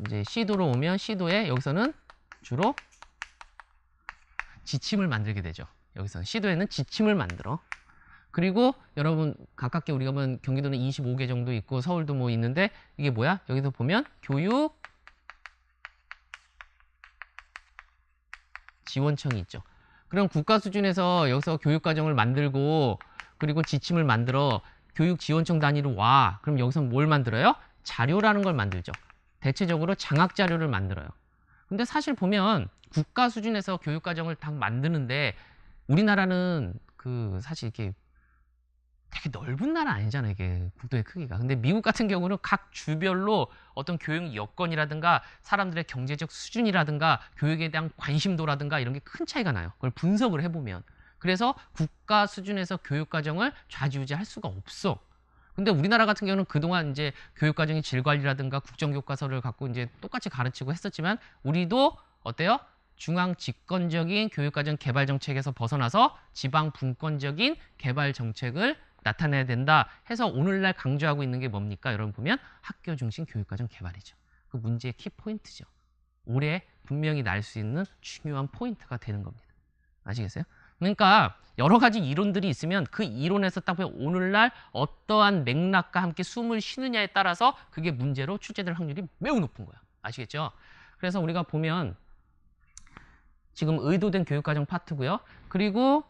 이제 시도로 오면 시도에 여기서는 주로 지침을 만들게 되죠. 여기서 시도에는 지침을 만들어. 그리고 여러분 가깝게 우리가 보면 경기도는 25개 정도 있고 서울도 뭐 있는데 이게 뭐야? 여기서 보면 교육 지원청이 있죠. 그럼 국가 수준에서 여기서 교육과정을 만들고 그리고 지침을 만들어 교육지원청 단위로 와. 그럼 여기서 뭘 만들어요? 자료라는 걸 만들죠. 대체적으로 장학자료를 만들어요. 근데 사실 보면 국가 수준에서 교육과정을 딱 만드는데 우리나라는 그 사실 이렇게 되게 넓은 나라 아니잖아요, 이게 국토의 크기가. 근데 미국 같은 경우는 각 주별로 어떤 교육 여건이라든가 사람들의 경제적 수준이라든가 교육에 대한 관심도라든가 이런 게 큰 차이가 나요. 그걸 분석을 해보면. 그래서 국가 수준에서 교육과정을 좌지우지할 수가 없어. 근데 우리나라 같은 경우는 그동안 이제 교육과정의 질 관리라든가 국정교과서를 갖고 이제 똑같이 가르치고 했었지만 우리도 어때요? 중앙 집권적인 교육과정 개발 정책에서 벗어나서 지방 분권적인 개발 정책을 나타내야 된다 해서 오늘날 강조하고 있는 게 뭡니까? 여러분 보면 학교 중심 교육과정 개발이죠. 그 문제의 키포인트죠. 올해 분명히 날 수 있는 중요한 포인트가 되는 겁니다. 아시겠어요? 그러니까 여러 가지 이론들이 있으면 그 이론에서 딱 보면 오늘날 어떠한 맥락과 함께 숨을 쉬느냐에 따라서 그게 문제로 출제될 확률이 매우 높은 거야. 아시겠죠? 그래서 우리가 보면 지금 의도된 교육과정 파트고요. 그리고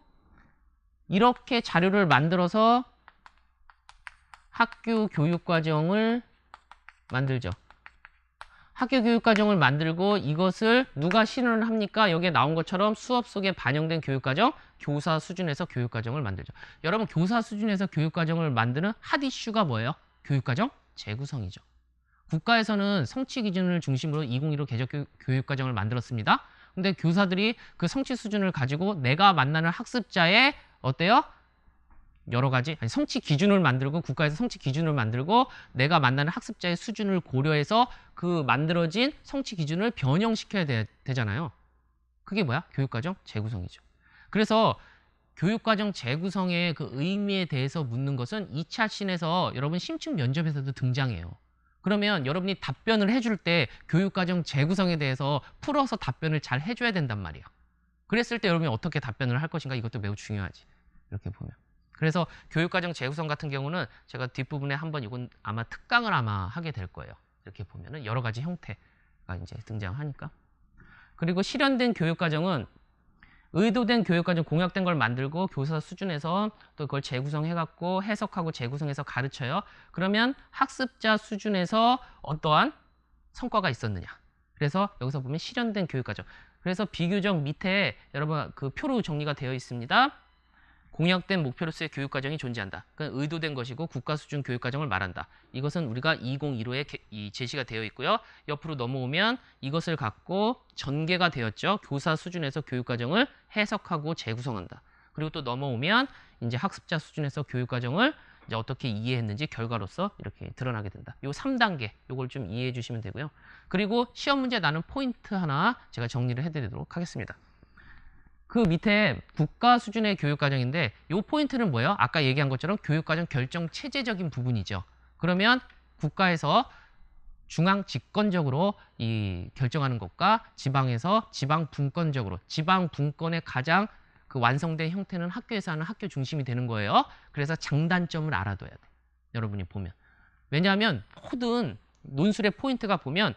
이렇게 자료를 만들어서 학교 교육과정을 만들죠. 학교 교육과정을 만들고 이것을 누가 실현을 합니까? 여기에 나온 것처럼 수업 속에 반영된 교육과정, 교사 수준에서 교육과정을 만들죠. 여러분 교사 수준에서 교육과정을 만드는 핫 이슈가 뭐예요? 교육과정 재구성이죠. 국가에서는 성취 기준을 중심으로 2015 개적 교육과정을 만들었습니다. 근데 교사들이 그 성취 수준을 가지고 내가 만나는 학습자의 어때요? 여러 가지 성취 기준을 만들고 국가에서 성취 기준을 만들고 내가 만나는 학습자의 수준을 고려해서 그 만들어진 성취 기준을 변형시켜야 되잖아요. 그게 뭐야? 교육과정 재구성이죠. 그래서 교육과정 재구성의 그 의미에 대해서 묻는 것은 2차 신에서 여러분 심층 면접에서도 등장해요. 그러면 여러분이 답변을 해줄 때 교육과정 재구성에 대해서 풀어서 답변을 잘 해줘야 된단 말이에요. 그랬을 때 여러분이 어떻게 답변을 할 것인가 이것도 매우 중요하지. 이렇게 보면. 그래서 교육과정 재구성 같은 경우는 제가 뒷부분에 한번 이건 아마 특강을 아마 하게 될 거예요. 이렇게 보면은 여러 가지 형태가 이제 등장하니까. 그리고 실현된 교육과정은 의도된 교육과정 공약된 걸 만들고 교사 수준에서 또 그걸 재구성해갖고 해석하고 재구성해서 가르쳐요. 그러면 학습자 수준에서 어떠한 성과가 있었느냐. 그래서 여기서 보면 실현된 교육과정. 그래서 비교적 밑에 여러분 그 표로 정리가 되어 있습니다. 공약된 목표로서의 교육과정이 존재한다. 그건 의도된 것이고 국가 수준 교육과정을 말한다. 이것은 우리가 2015에 제시가 되어 있고요. 옆으로 넘어오면 이것을 갖고 전개가 되었죠. 교사 수준에서 교육과정을 해석하고 재구성한다. 그리고 또 넘어오면 이제 학습자 수준에서 교육과정을 이제 어떻게 이해했는지 결과로서 이렇게 드러나게 된다. 요 3단계 요걸 좀 이해해 주시면 되고요. 그리고 시험 문제 나는 포인트 하나 제가 정리를 해드리도록 하겠습니다. 그 밑에 국가 수준의 교육과정인데 이 포인트는 뭐예요? 아까 얘기한 것처럼 교육과정 결정 체제적인 부분이죠. 그러면 국가에서 중앙 집권적으로 이 결정하는 것과 지방에서 지방 분권적으로 지방 분권의 가장 그 완성된 형태는 학교에서 하는 학교 중심이 되는 거예요. 그래서 장단점을 알아둬야 돼. 여러분이 보면. 왜냐하면 모든 논술의 포인트가 보면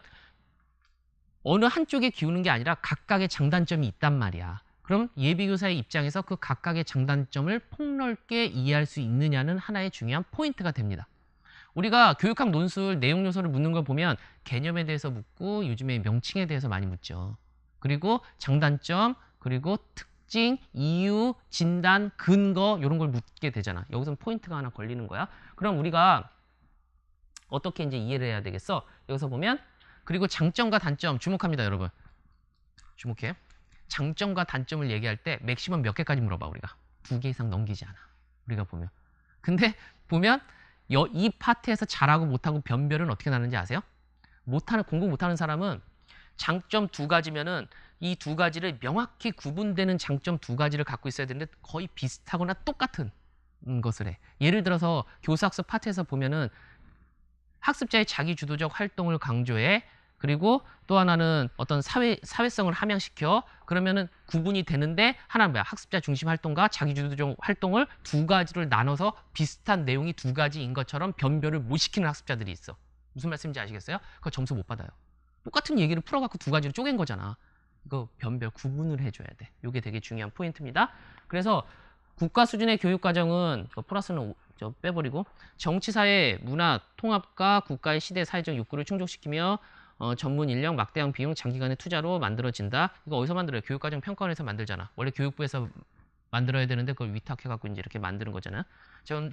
어느 한쪽에 기우는 게 아니라 각각의 장단점이 있단 말이야. 그럼 예비교사의 입장에서 그 각각의 장단점을 폭넓게 이해할 수 있느냐는 하나의 중요한 포인트가 됩니다. 우리가 교육학 논술 내용 요소를 묻는 걸 보면 개념에 대해서 묻고 요즘에 명칭에 대해서 많이 묻죠. 그리고 장단점, 그리고 특징, 이유, 진단, 근거 이런 걸 묻게 되잖아. 여기서는 포인트가 하나 걸리는 거야. 그럼 우리가 어떻게 이제 이해를 해야 되겠어? 여기서 보면 그리고 장점과 단점 주목합니다, 여러분. 주목해. 장점과 단점을 얘기할 때 맥시멈 몇 개까지 물어봐 우리가 2개 이상 넘기지 않아 우리가 보면. 근데 보면 이 파트에서 잘하고 못하고 변별은 어떻게 나는지 아세요? 공부 못하는 사람은 장점 2가지면은 이 2가지를 명확히 구분되는 장점 2가지를 갖고 있어야 되는데 거의 비슷하거나 똑같은 것을 해. 예를 들어서 교사학습 파트에서 보면은 학습자의 자기주도적 활동을 강조해. 그리고 또 하나는 어떤 사회성을 함양시켜. 그러면은 구분이 되는데 하나는 뭐야? 학습자 중심 활동과 자기주도적 활동을 2가지를 나눠서 비슷한 내용이 2가지인 것처럼 변별을 못 시키는 학습자들이 있어. 무슨 말씀인지 아시겠어요? 그거 점수 못 받아요. 똑같은 얘기를 풀어갖고 2가지로 쪼갠 거잖아. 이거 변별 구분을 해줘야 돼. 이게 되게 중요한 포인트입니다. 그래서 국가 수준의 교육과정은 플러스는 빼버리고 정치사회, 문화, 통합과 국가의 시대 사회적 욕구를 충족시키며 전문 인력, 막대한 비용, 장기간의 투자로 만들어진다. 이거 어디서 만들어요? 교육과정 평가원에서 만들잖아. 원래 교육부에서 만들어야 되는데 그걸 위탁해갖고 이제 이렇게 만드는 거잖아요.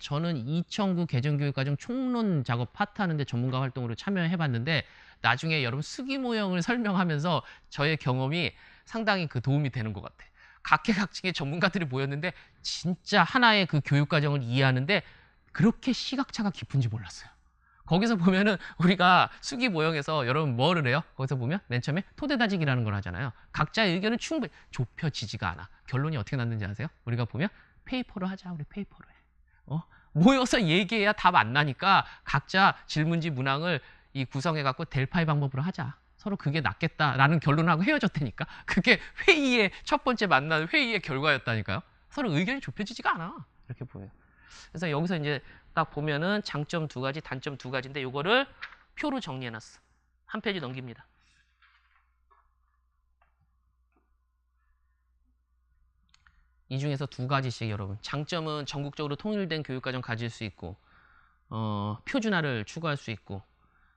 저는 2009 개정교육과정 총론 작업 파트 하는데 전문가 활동으로 참여해봤는데 나중에 여러분 수기 모형을 설명하면서 저의 경험이 상당히 그 도움이 되는 것 같아. 각계각층의 전문가들이 모였는데 진짜 하나의 그 교육과정을 이해하는데 그렇게 시각차가 깊은지 몰랐어요. 거기서 보면은 우리가 수기 모형에서 여러분 뭐를 해요? 거기서 보면 맨 처음에 토대다지기라는 걸 하잖아요. 각자의 의견은 충분히 좁혀지지가 않아. 결론이 어떻게 났는지 아세요? 우리가 보면 페이퍼를 하자. 우리 페이퍼를 해. 모여서 얘기해야 답 안 나니까 각자 질문지 문항을 구성해갖고 델파이 방법으로 하자. 서로 그게 낫겠다라는 결론하고 헤어졌다니까. 그게 회의의 첫 번째 만난 회의의 결과였다니까요. 서로 의견이 좁혀지지가 않아. 이렇게 보면. 그래서 여기서 이제 딱 보면은 장점 2가지, 단점 2가지인데 요거를 표로 정리해놨어. 한 페이지 넘깁니다. 이 중에서 2가지씩 여러분. 장점은 전국적으로 통일된 교육과정 가질 수 있고 표준화를 추구할 수 있고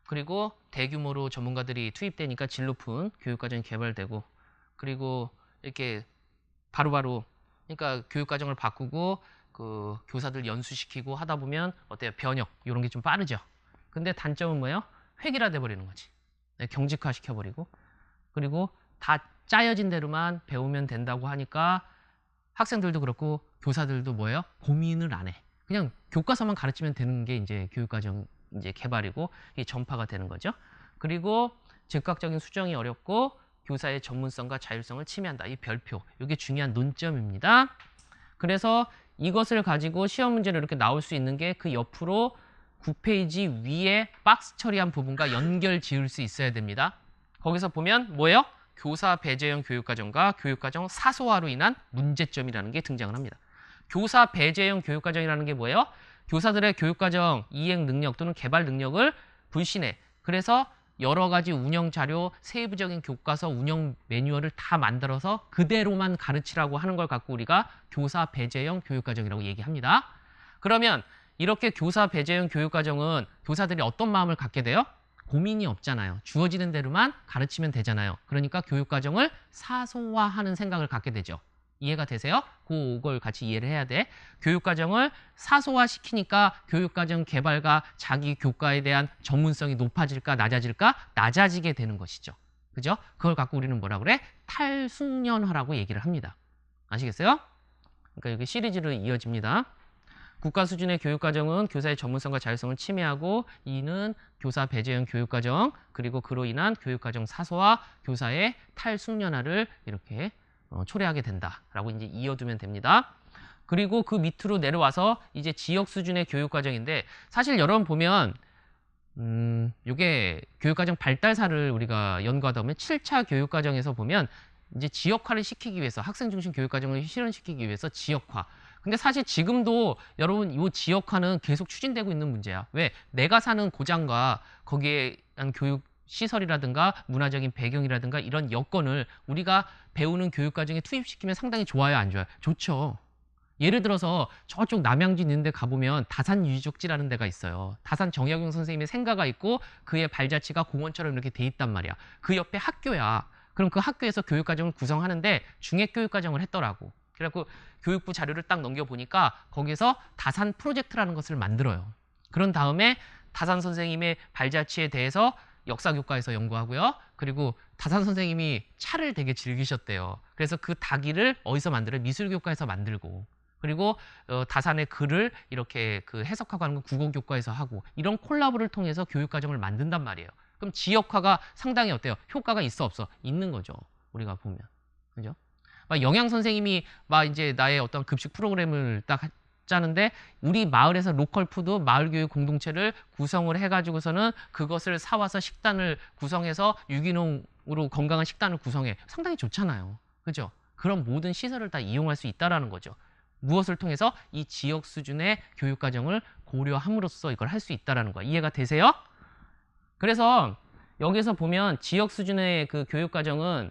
그리고 대규모로 전문가들이 투입되니까 질 높은 교육과정이 개발되고 그리고 이렇게 바로바로 그러니까 교육과정을 바꾸고 그 교사들 연수시키고 하다 보면 어때요? 변형 이런 게 좀 빠르죠. 근데 단점은 뭐예요? 획일화돼 버리는 거지. 경직화 시켜버리고 그리고 다 짜여진 대로만 배우면 된다고 하니까 학생들도 그렇고 교사들도 뭐예요? 고민을 안 해. 그냥 교과서만 가르치면 되는 게 이제 교육과정 이제 개발이고 이게 전파가 되는 거죠. 그리고 즉각적인 수정이 어렵고 교사의 전문성과 자율성을 침해한다. 이 별표. 이게 중요한 논점입니다. 그래서 이것을 가지고 시험 문제로 이렇게 나올 수 있는 게 그 옆으로 9페이지 위에 박스 처리한 부분과 연결 지을 수 있어야 됩니다. 거기서 보면 뭐예요? 교사 배제형 교육과정과 교육과정 사소화로 인한 문제점이라는 게 등장을 합니다. 교사 배제형 교육과정이라는 게 뭐예요? 교사들의 교육과정 이행 능력 또는 개발 능력을 불신해. 그래서 여러 가지 운영 자료, 세부적인 교과서 운영 매뉴얼을 다 만들어서 그대로만 가르치라고 하는 걸 갖고 우리가 교사 배제형 교육과정이라고 얘기합니다. 그러면 이렇게 교사 배제형 교육과정은 교사들이 어떤 마음을 갖게 돼요? 고민이 없잖아요. 주어지는 대로만 가르치면 되잖아요. 그러니까 교육과정을 사소화하는 생각을 갖게 되죠. 이해가 되세요? 그걸 같이 이해를 해야 돼. 교육과정을 사소화시키니까 교육과정 개발과 자기 교과에 대한 전문성이 높아질까 낮아질까? 낮아지게 되는 것이죠. 그죠? 그걸 갖고 우리는 뭐라 그래? 탈숙련화라고 얘기를 합니다. 아시겠어요? 그러니까 여기 시리즈로 이어집니다. 국가 수준의 교육과정은 교사의 전문성과 자율성을 침해하고 이는 교사 배제형 교육과정 그리고 그로 인한 교육과정 사소화, 교사의 탈숙련화를 이렇게 초래하게 된다라고 이제 이어두면 됩니다. 그리고 그 밑으로 내려와서 이제 지역 수준의 교육과정인데 사실 여러분 보면 요게 교육과정 발달사를 우리가 연구하다 보면 7차 교육과정에서 보면 이제 지역화를 시키기 위해서 학생 중심 교육과정을 실현시키기 위해서 지역화. 근데 사실 지금도 여러분 이 지역화는 계속 추진되고 있는 문제야. 왜? 내가 사는 고장과 거기에 한 교육 시설이라든가 문화적인 배경이라든가 이런 여건을 우리가 배우는 교육과정에 투입시키면 상당히 좋아요, 안 좋아요? 좋죠. 예를 들어서 저쪽 남양주 있는 데 가보면 다산 유적지라는 데가 있어요. 다산 정약용 선생님의 생가가 있고 그의 발자취가 공원처럼 이렇게 돼 있단 말이야. 그 옆에 학교야. 그럼 그 학교에서 교육과정을 구성하는데 중액교육과정을 했더라고. 그래갖고 교육부 자료를 딱 넘겨보니까 거기서 다산 프로젝트라는 것을 만들어요. 그런 다음에 다산 선생님의 발자취에 대해서 역사교과에서 연구하고요. 그리고 다산 선생님이 차를 되게 즐기셨대요. 그래서 그 다기를 어디서 만들어요? 미술교과에서 만들고 그리고 다산의 글을 이렇게 그 해석하고 하는 건 국어교과에서 하고 이런 콜라보를 통해서 교육과정을 만든단 말이에요. 그럼 지역화가 상당히 어때요? 효과가 있어 없어? 있는 거죠. 우리가 보면. 그죠? 막 영양 선생님이 막 이제 나의 어떤 급식 프로그램을 딱 짜는데 우리 마을에서 로컬 푸드 마을 교육 공동체를 구성을 해가지고서는 그것을 사와서 식단을 구성해서 유기농으로 건강한 식단을 구성해. 상당히 좋잖아요. 그죠? 그런 모든 시설을 다 이용할 수 있다라는 거죠. 무엇을 통해서? 이 지역 수준의 교육과정을 고려함으로써 이걸 할 수 있다라는 거야. 이해가 되세요? 그래서 여기서 보면 지역 수준의 그 교육과정은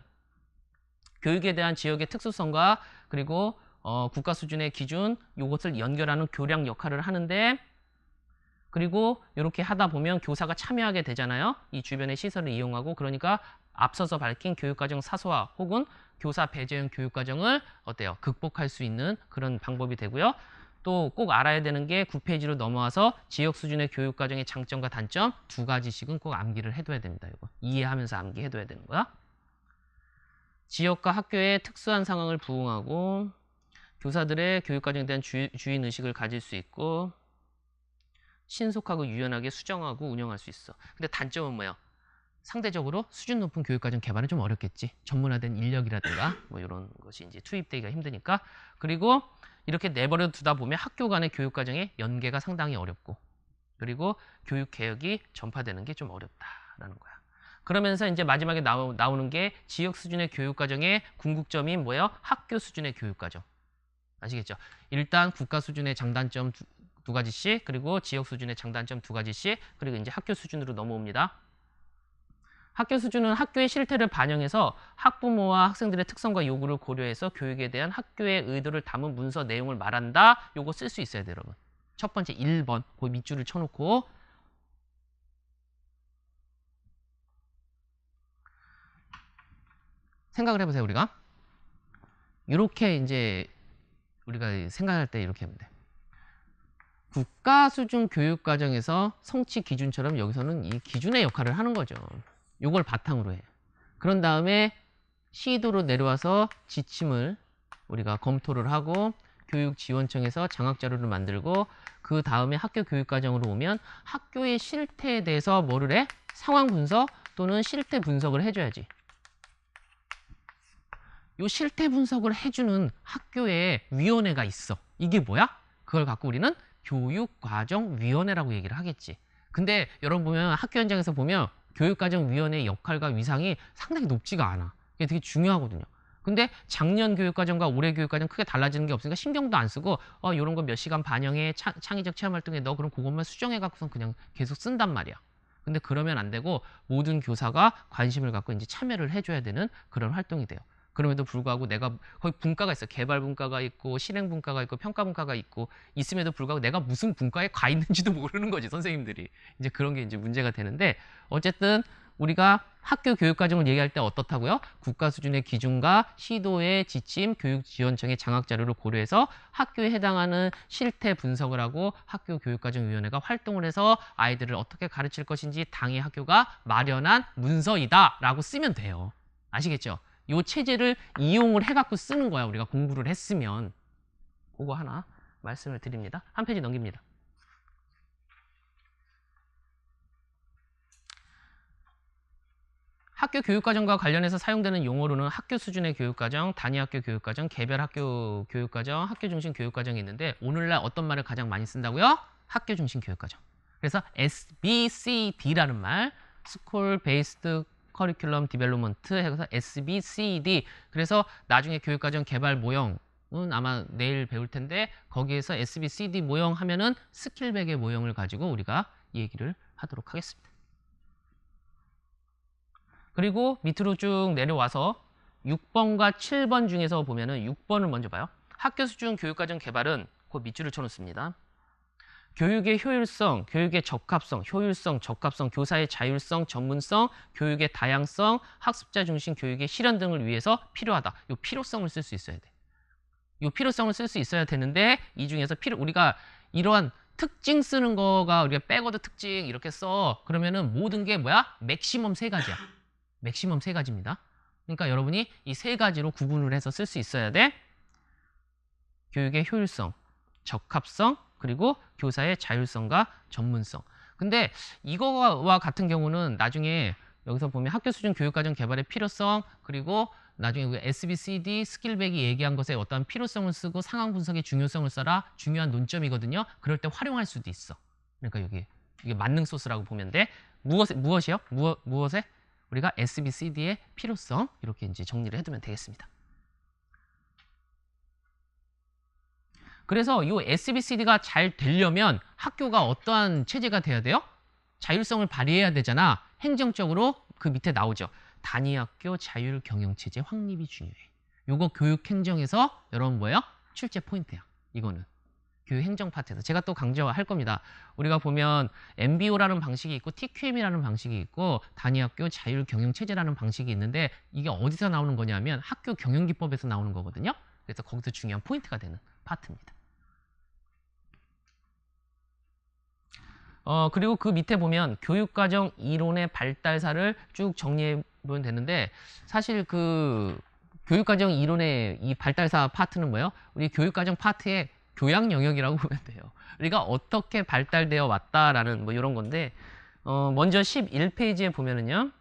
교육에 대한 지역의 특수성과 그리고 국가 수준의 기준 이것을 연결하는 교량 역할을 하는데 그리고 이렇게 하다 보면 교사가 참여하게 되잖아요. 이 주변의 시설을 이용하고 그러니까 앞서서 밝힌 교육과정 사소화 혹은 교사 배제형 교육과정을 어때요? 극복할 수 있는 그런 방법이 되고요. 또 꼭 알아야 되는 게 9페이지로 넘어와서 지역 수준의 교육과정의 장점과 단점 2가지씩은 꼭 암기를 해둬야 됩니다. 이거 이해하면서 암기해둬야 되는 거야. 지역과 학교의 특수한 상황을 부응하고 교사들의 교육과정에 대한 주인의식을 가질 수 있고 신속하고 유연하게 수정하고 운영할 수 있어. 근데 단점은 뭐예요? 상대적으로 수준 높은 교육과정 개발은 좀 어렵겠지. 전문화된 인력이라든가 뭐 이런 것이 이제 투입되기가 힘드니까. 그리고 이렇게 내버려 두다 보면 학교 간의 교육과정의 연계가 상당히 어렵고 그리고 교육개혁이 전파되는 게 좀 어렵다라는 거야. 그러면서 이제 마지막에 나오는 게 지역 수준의 교육과정의 궁극점인 뭐예요? 학교 수준의 교육과정. 아시겠죠? 일단 국가 수준의 장단점 두 가지씩 그리고 지역 수준의 장단점 2가지씩 그리고 이제 학교 수준으로 넘어옵니다. 학교 수준은 학교의 실태를 반영해서 학부모와 학생들의 특성과 요구를 고려해서 교육에 대한 학교의 의도를 담은 문서 내용을 말한다. 요거 쓸 수 있어야 돼요, 여러분. 첫 번째 1번, 그 밑줄을 쳐놓고 생각을 해보세요, 우리가. 이렇게 이제 우리가 생각할 때 이렇게 하면 돼. 국가 수준 교육과정에서 성취 기준처럼 여기서는 이 기준의 역할을 하는 거죠. 요걸 바탕으로 해. 그런 다음에 시도로 내려와서 지침을 우리가 검토를 하고 교육지원청에서 장학자료를 만들고 그 다음에 학교 교육과정으로 오면 학교의 실태에 대해서 뭐를 해? 상황 분석 또는 실태 분석을 해줘야지. 요 실태 분석을 해주는 학교에 위원회가 있어. 이게 뭐야? 그걸 갖고 우리는 교육과정위원회라고 얘기를 하겠지. 근데 여러분 보면 학교 현장에서 보면 교육과정위원회의 역할과 위상이 상당히 높지가 않아. 이게 되게 중요하거든요. 근데 작년 교육과정과 올해 교육과정 크게 달라지는 게 없으니까 신경도 안 쓰고 이런 거 몇 시간 반영해 창의적 체험활동에 너 그럼 그것만 수정해 갖고선 그냥 계속 쓴단 말이야. 근데 그러면 안 되고 모든 교사가 관심을 갖고 이제 참여를 해줘야 되는 그런 활동이 돼요. 그럼에도 불구하고 내가 거기 분과가 있어. 개발 분과가 있고 실행 분과가 있고 평가 분과가 있고 있음에도 불구하고 내가 무슨 분과에 가 있는지도 모르는 거지, 선생님들이. 이제 그런 게 이제 문제가 되는데 어쨌든 우리가 학교 교육과정을 얘기할 때 어떻다고요? 국가 수준의 기준과 시도의 지침, 교육지원청의 장학자료를 고려해서 학교에 해당하는 실태 분석을 하고 학교 교육과정위원회가 활동을 해서 아이들을 어떻게 가르칠 것인지 당의 학교가 마련한 문서이다라고 쓰면 돼요. 아시겠죠? 이 체제를 이용을 해갖고 쓰는 거야. 우리가 공부를 했으면. 그거 하나 말씀을 드립니다. 한 페이지 넘깁니다. 학교 교육과정과 관련해서 사용되는 용어로는 학교 수준의 교육과정, 단위학교 교육과정, 개별학교 교육과정, 학교 중심 교육과정이 있는데 오늘날 어떤 말을 가장 많이 쓴다고요? 학교 중심 교육과정. 그래서 SBCD라는 말, School Based 커리큘럼 디벨롭먼트 해서 SBCD. 그래서 나중에 교육과정 개발 모형은 아마 내일 배울 텐데 거기에서 SBCD 모형 하면은 스킬백의 모형을 가지고 우리가 얘기를 하도록 하겠습니다. 그리고 밑으로 쭉 내려와서 6번과 7번 중에서 보면은 6번을 먼저 봐요. 학교 수준 교육과정 개발은 그 밑줄을 쳐놓습니다. 교육의 효율성, 교육의 적합성, 효율성, 적합성, 교사의 자율성, 전문성, 교육의 다양성, 학습자 중심 교육의 실현 등을 위해서 필요하다. 이 필요성을 쓸 수 있어야 돼. 이 필요성을 쓸 수 있어야 되는데 이 중에서 우리가 이러한 특징 쓰는 거가 우리가 백워드 특징 이렇게 써. 그러면은 모든 게 뭐야? 맥시멈 3가지야. 맥시멈 3가지입니다. 그러니까 여러분이 이 3가지로 구분을 해서 쓸 수 있어야 돼. 교육의 효율성, 적합성, 그리고 교사의 자율성과 전문성. 근데 이거와 같은 경우는 나중에 여기서 보면 학교 수준 교육과정 개발의 필요성 그리고 나중에 SBCD 스킬백이 얘기한 것에 어떠한 필요성을 쓰고 상황 분석의 중요성을 써라. 중요한 논점이거든요. 그럴 때 활용할 수도 있어. 그러니까 이게 만능 소스라고 보면 돼. 무엇이요? 무엇에? 우리가 SBCD의 필요성 이렇게 이제 정리를 해두면 되겠습니다. 그래서 이 SBCD가 잘 되려면 학교가 어떠한 체제가 돼야 돼요? 자율성을 발휘해야 되잖아. 행정적으로 그 밑에 나오죠. 단위학교 자율경영체제 확립이 중요해. 요거 교육행정에서 여러분 뭐예요? 출제 포인트야. 이거는. 교육행정 파트에서. 제가 또 강조할 겁니다. 우리가 보면 MBO라는 방식이 있고 TQM이라는 방식이 있고 단위학교 자율경영체제라는 방식이 있는데 이게 어디서 나오는 거냐면 학교 경영기법에서 나오는 거거든요. 그래서 거기서 중요한 포인트가 되는 파트입니다. 그리고 그 밑에 보면 교육과정 이론의 발달사를 쭉 정리해 보면 되는데 사실 그 교육과정 이론의 이 발달사 파트는 뭐예요? 우리 교육과정 파트의 교양 영역이라고 보면 돼요. 우리가 어떻게 발달되어 왔다라는 뭐 이런 건데 먼저 11페이지에 보면은요.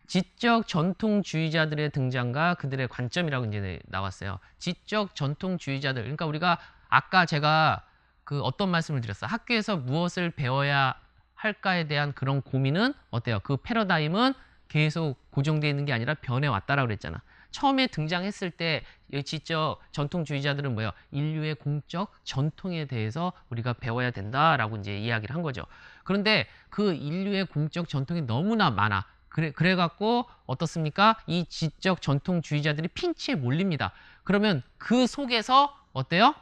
지적 전통주의자들의 등장과 그들의 관점이라고 이제 나왔어요. 지적 전통주의자들. 그러니까 우리가 아까 제가 그 어떤 말씀을 드렸어요. 학교에서 무엇을 배워야 할까에 대한 그런 고민은 어때요? 그 패러다임은 계속 고정되어 있는 게 아니라 변해왔다라고 그랬잖아. 처음에 등장했을 때 이 지적 전통주의자들은 뭐예요? 인류의 공적 전통에 대해서 우리가 배워야 된다라고 이제 이야기를 한 거죠. 그런데 그 인류의 공적 전통이 너무나 많아. 그래갖고 어떻습니까? 이 지적 전통주의자들이 핀치에 몰립니다. 그러면 그 속에서 어때요?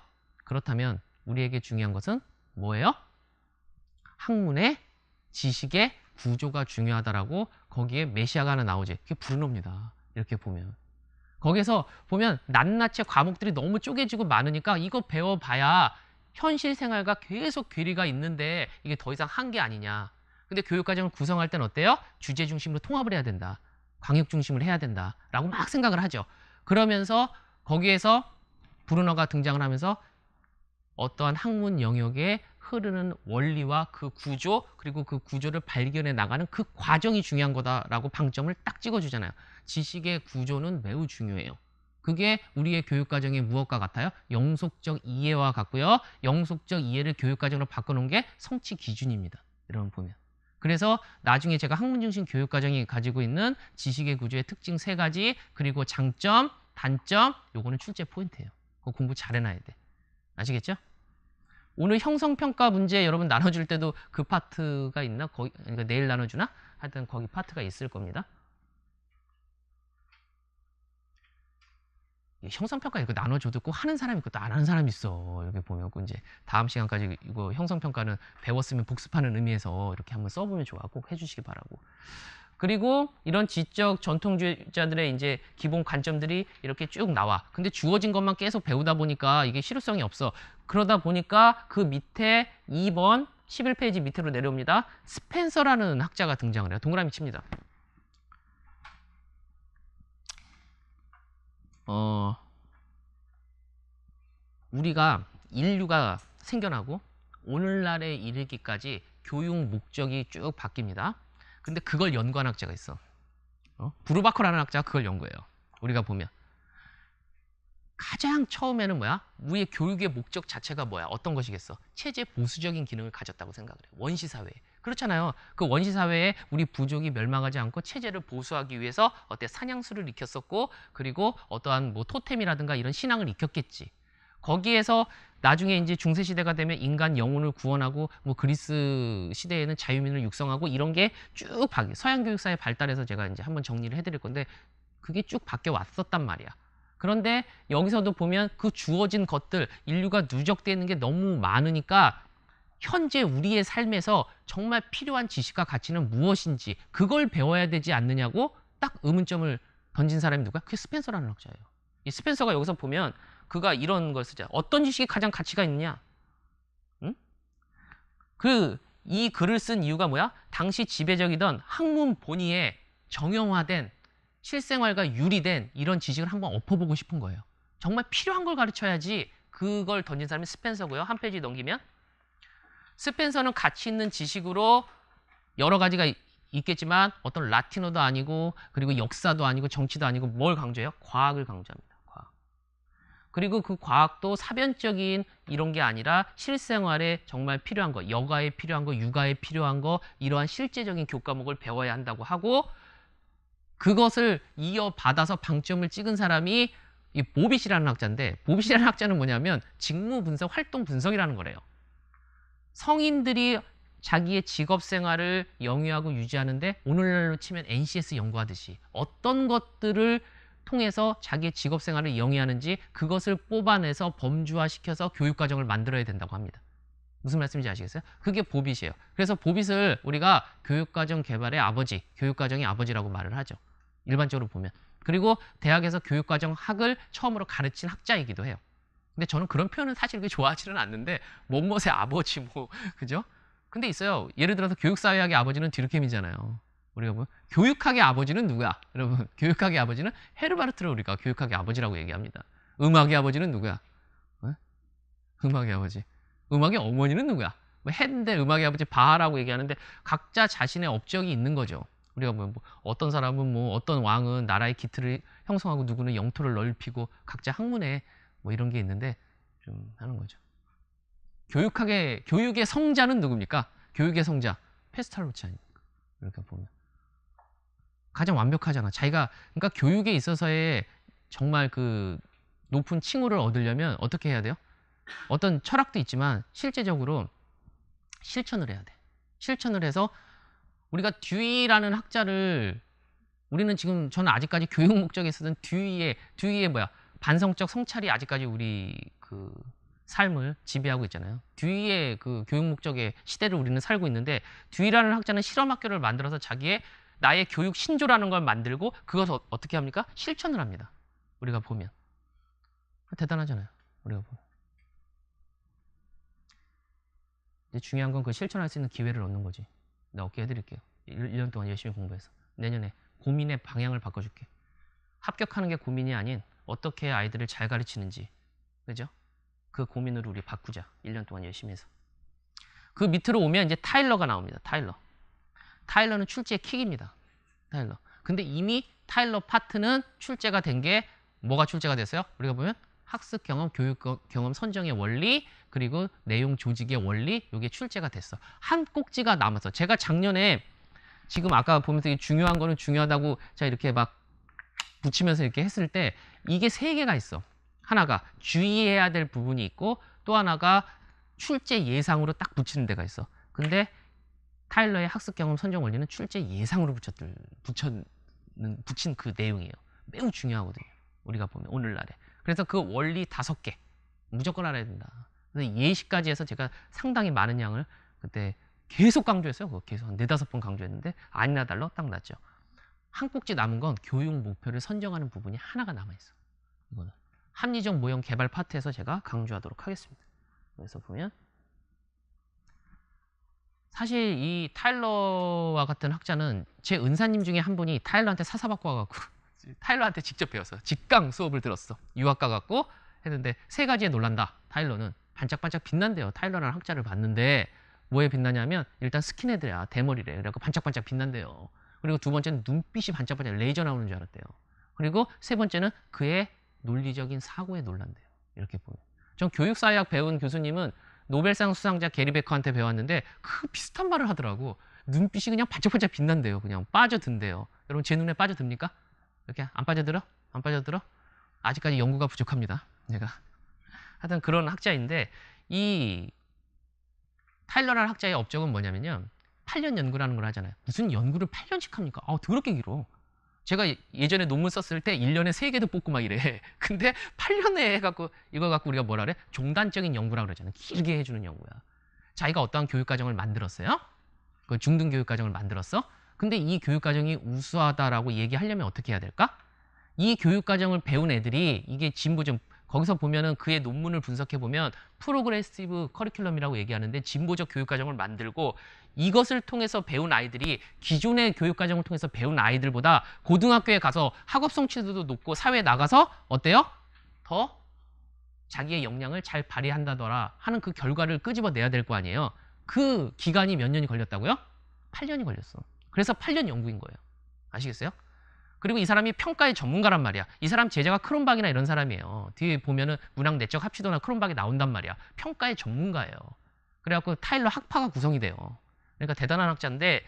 그렇다면 우리에게 중요한 것은 뭐예요? 학문의 지식의 구조가 중요하다라고 거기에 메시아가 하나 나오지. 그게 브루노입니다. 이렇게 보면. 거기서 보면 낱낱이 과목들이 너무 쪼개지고 많으니까 이거 배워봐야 현실 생활과 계속 괴리가 있는데 이게 더 이상 한계 아니냐. 근데 교육과정을 구성할 땐 어때요? 주제 중심으로 통합을 해야 된다. 광역 중심으로 해야 된다. 라고 막 생각을 하죠. 그러면서 거기에서 브루너가 등장을 하면서 어떠한 학문 영역에 흐르는 원리와 그 구조 그리고 그 구조를 발견해 나가는 그 과정이 중요한 거다라고 방점을 딱 찍어주잖아요. 지식의 구조는 매우 중요해요. 그게 우리의 교육과정의 무엇과 같아요? 영속적 이해와 같고요. 영속적 이해를 교육과정으로 바꿔놓은 게 성취 기준입니다. 여러분 보면. 그래서 나중에 제가 학문중심 교육과정이 가지고 있는 지식의 구조의 특징 3가지 그리고 장점, 단점 요거는 출제 포인트예요. 그거 공부 잘 해놔야 돼. 아시겠죠? 오늘 형성평가 문제 여러분 나눠줄 때도 그 파트가 있나? 그러니까 내일 나눠주나? 하여튼 거기 파트가 있을 겁니다. 형성평가 이거 나눠줘도 꼭 하는 사람이 있고 또 안 하는 사람이 있어. 여기 보면 이제 다음 시간까지 이거 형성평가는 배웠으면 복습하는 의미에서 이렇게 한번 써보면 좋아. 꼭 해주시기 바라고. 그리고 이런 지적 전통주의자들의 이제 기본 관점들이 이렇게 쭉 나와. 근데 주어진 것만 계속 배우다 보니까 이게 실효성이 없어. 그러다 보니까 그 밑에 2번 11페이지 밑으로 내려옵니다. 스펜서라는 학자가 등장을 해요. 동그라미 칩니다. 우리가 인류가 생겨나고 오늘날에 이르기까지 교육 목적이 쭉 바뀝니다. 근데 그걸 연구한 학자가 있어. 브루바커라는 학자가 그걸 연구해요. 우리가 보면 가장 처음에는 뭐야? 우리의 교육의 목적 자체가 뭐야? 어떤 것이겠어? 체제 보수적인 기능을 가졌다고 생각을 해요. 원시사회. 그렇잖아요. 그 원시사회에 우리 부족이 멸망하지 않고 체제를 보수하기 위해서 사냥수를 익혔었고 그리고 어떠한 뭐 토템이라든가 이런 신앙을 익혔겠지. 거기에서 나중에 이제 중세시대가 되면 인간 영혼을 구원하고 뭐 그리스 시대에는 자유민을 육성하고 이런 게 쭉 서양 교육사의 발달에서 제가 이제 한번 정리를 해드릴 건데 그게 쭉 바뀌어 왔었단 말이야. 그런데 여기서도 보면 그 주어진 것들 인류가 누적되어 있는 게 너무 많으니까 현재 우리의 삶에서 정말 필요한 지식과 가치는 무엇인지 그걸 배워야 되지 않느냐고 딱 의문점을 던진 사람이 누구야? 그게 스펜서라는 학자예요. 이 스펜서가 여기서 보면 그가 이런 걸 쓰죠. 어떤 지식이 가장 가치가 있느냐? 응? 이 글을 쓴 이유가 뭐야? 당시 지배적이던 학문 본위에 정형화된 실생활과 유리된 이런 지식을 한번 엎어보고 싶은 거예요. 정말 필요한 걸 가르쳐야지 그걸 던진 사람이 스펜서고요. 한 페이지 넘기면 스펜서는 가치 있는 지식으로 여러 가지가 있겠지만 어떤 라틴어도 아니고 그리고 역사도 아니고 정치도 아니고 뭘 강조해요? 과학을 강조합니다. 과학. 그리고 그 과학도 사변적인 이런 게 아니라 실생활에 정말 필요한 거, 여가에 필요한 거, 육아에 필요한 거 이러한 실제적인 교과목을 배워야 한다고 하고 그것을 이어받아서 방점을 찍은 사람이 이 보빗이라는 학자인데 보빗이라는 학자는 뭐냐면 직무 분석, 활동 분석이라는 거래요. 성인들이 자기의 직업 생활을 영위하고 유지하는데 오늘날로 치면 NCS 연구하듯이 어떤 것들을 통해서 자기의 직업 생활을 영위하는지 그것을 뽑아내서 범주화시켜서 교육과정을 만들어야 된다고 합니다. 무슨 말씀인지 아시겠어요? 그게 보빗이에요. 그래서 보빗을 우리가 교육과정 개발의 아버지, 교육과정의 아버지라고 말을 하죠. 일반적으로 보면. 그리고 대학에서 교육과정 학을 처음으로 가르친 학자이기도 해요. 근데 저는 그런 표현은 사실 그렇게 좋아하지는 않는데 뭐뭇의 아버지 뭐 그죠? 근데 있어요. 예를 들어서 교육사회학의 아버지는 듀르켐이잖아요. 우리가 보면 교육학의 아버지는 누구야? 여러분 교육학의 아버지는 헤르바르트를 우리가 교육학의 아버지라고 얘기합니다. 음악의 아버지는 누구야? 어? 음악의 아버지. 음악의 어머니는 누구야? 뭐 핸델 음악의 아버지 바하라고 얘기하는데 각자 자신의 업적이 있는 거죠. 우리가 보면 뭐 어떤 사람은 뭐 어떤 왕은 나라의 기틀을 형성하고 누구는 영토를 넓히고 각자 학문에 뭐 이런 게 있는데 좀 하는 거죠. 교육의 성자는 누굽니까? 교육의 성자 페스탈로치 아닙니까? 이렇게 보면 가장 완벽하잖아. 자기가 그러니까 교육에 있어서의 정말 그 높은 칭호를 얻으려면 어떻게 해야 돼요? 어떤 철학도 있지만 실제적으로 실천을 해야 돼. 실천을 해서 우리가 듀이라는 학자를 우리는 지금 저는 아직까지 교육 목적에 쓰던 듀이의 뭐야 반성적 성찰이 아직까지 우리 그 삶을 지배하고 있잖아요. 듀이의 그 교육 목적의 시대를 우리는 살고 있는데 듀이라는 학자는 실험학교를 만들어서 자기의 나의 교육 신조라는 걸 만들고 그것을 어떻게 합니까? 실천을 합니다. 우리가 보면 대단하잖아요. 우리가 보면 이제 중요한 건 그 실천할 수 있는 기회를 얻는 거지. 내가 얻게 해드릴게요. 1년 동안 열심히 공부해서 내년에 고민의 방향을 바꿔줄게. 합격하는 게 고민이 아닌 어떻게 아이들을 잘 가르치는지 그죠? 그 고민으로 우리 바꾸자. 1년 동안 열심히 해서. 그 밑으로 오면 이제 타일러가 나옵니다. 타일러는 출제의 킥입니다. 타일러. 근데 이미 타일러 파트는 출제가 된 게 뭐가 출제가 됐어요? 우리가 보면 학습 경험, 교육 경험 선정의 원리, 그리고 내용 조직의 원리, 이게 출제가 됐어. 한 꼭지가 남았어. 제가 작년에 지금 아까 보면서 중요한 거는 중요하다고 제가 이렇게 막 붙이면서 이렇게 했을 때 이게 세 개가 있어. 하나가 주의해야 될 부분이 있고 또 하나가 출제 예상으로 딱 붙이는 데가 있어. 근데 타일러의 학습 경험 선정 원리는 출제 예상으로 붙인 그 내용이에요. 매우 중요하거든요. 우리가 보면 오늘날에. 그래서 그 원리 5개 무조건 알아야 된다. 그래서 예시까지 해서 제가 상당히 많은 양을 그때 계속 강조했어요. 그거 계속 한 4-5번 강조했는데 아니나 달러 딱 났죠. 한 꼭지 남은 건 교육 목표를 선정하는 부분이 하나가 남아있어. 이거는 합리적 모형 개발 파트에서 제가 강조하도록 하겠습니다. 그래서 보면 사실 이 타일러와 같은 학자는 제 은사님 중에 한 분이 타일러한테 사사받고 와갖고 타일러한테 직접 배웠어. 직강 수업을 들었어. 유학 가갖고 했는데 3가지에 놀란다. 타일러는 반짝반짝 빛난대요. 타일러라는 학자를 봤는데 뭐에 빛나냐면 일단 스킨헤드야. 대머리래. 그래갖고 반짝반짝 빛난대요. 그리고 2번째는 눈빛이 반짝반짝 레이저 나오는 줄 알았대요. 그리고 3번째는 그의 논리적인 사고에 놀란대요. 이렇게 보면. 전 교육사회학 배운 교수님은 노벨상 수상자 게리 베커한테 배웠는데 그 비슷한 말을 하더라고. 눈빛이 그냥 반짝반짝 빛난대요. 그냥 빠져든대요. 여러분 제 눈에 빠져듭니까? 이렇게 안 빠져들어? 안 빠져들어? 아직까지 연구가 부족합니다. 제가 하여튼 그런 학자인데 이 타일러라는 학자의 업적은 뭐냐면요. 8년 연구라는 걸 하잖아요. 무슨 연구를 8년씩 합니까? 더럽게 길어. 제가 예전에 논문 썼을 때 1년에 3개도 뽑고 막 이래. 근데 8년에 해갖고 이거 갖고 우리가 뭐라 그래? 종단적인 연구라고 그러잖아요. 길게 해주는 연구야. 자기가 어떠한 교육과정을 만들었어요? 그 중등교육과정을 만들었어? 근데 이 교육과정이 우수하다라고 얘기하려면 어떻게 해야 될까? 이 교육과정을 배운 애들이 이게 진보적 거기서 보면은 그의 논문을 분석해 보면 프로그레시브 커리큘럼이라고 얘기하는데 진보적 교육과정을 만들고 이것을 통해서 배운 아이들이 기존의 교육과정을 통해서 배운 아이들보다 고등학교에 가서 학업 성취도도 높고 사회에 나가서 어때요? 더 자기의 역량을 잘 발휘한다더라 하는 그 결과를 끄집어내야 될 거 아니에요. 그 기간이 몇 년이 걸렸다고요? 8년이 걸렸어. 그래서 8년 연구인 거예요. 아시겠어요? 그리고 이 사람이 평가의 전문가란 말이야. 이 사람 제자가 크론박이나 이런 사람이에요. 뒤에 보면은 문학 내적 합치도나 크론박이 나온단 말이야. 평가의 전문가예요. 그래갖고 타일러 학파가 구성이 돼요. 그러니까 대단한 학자인데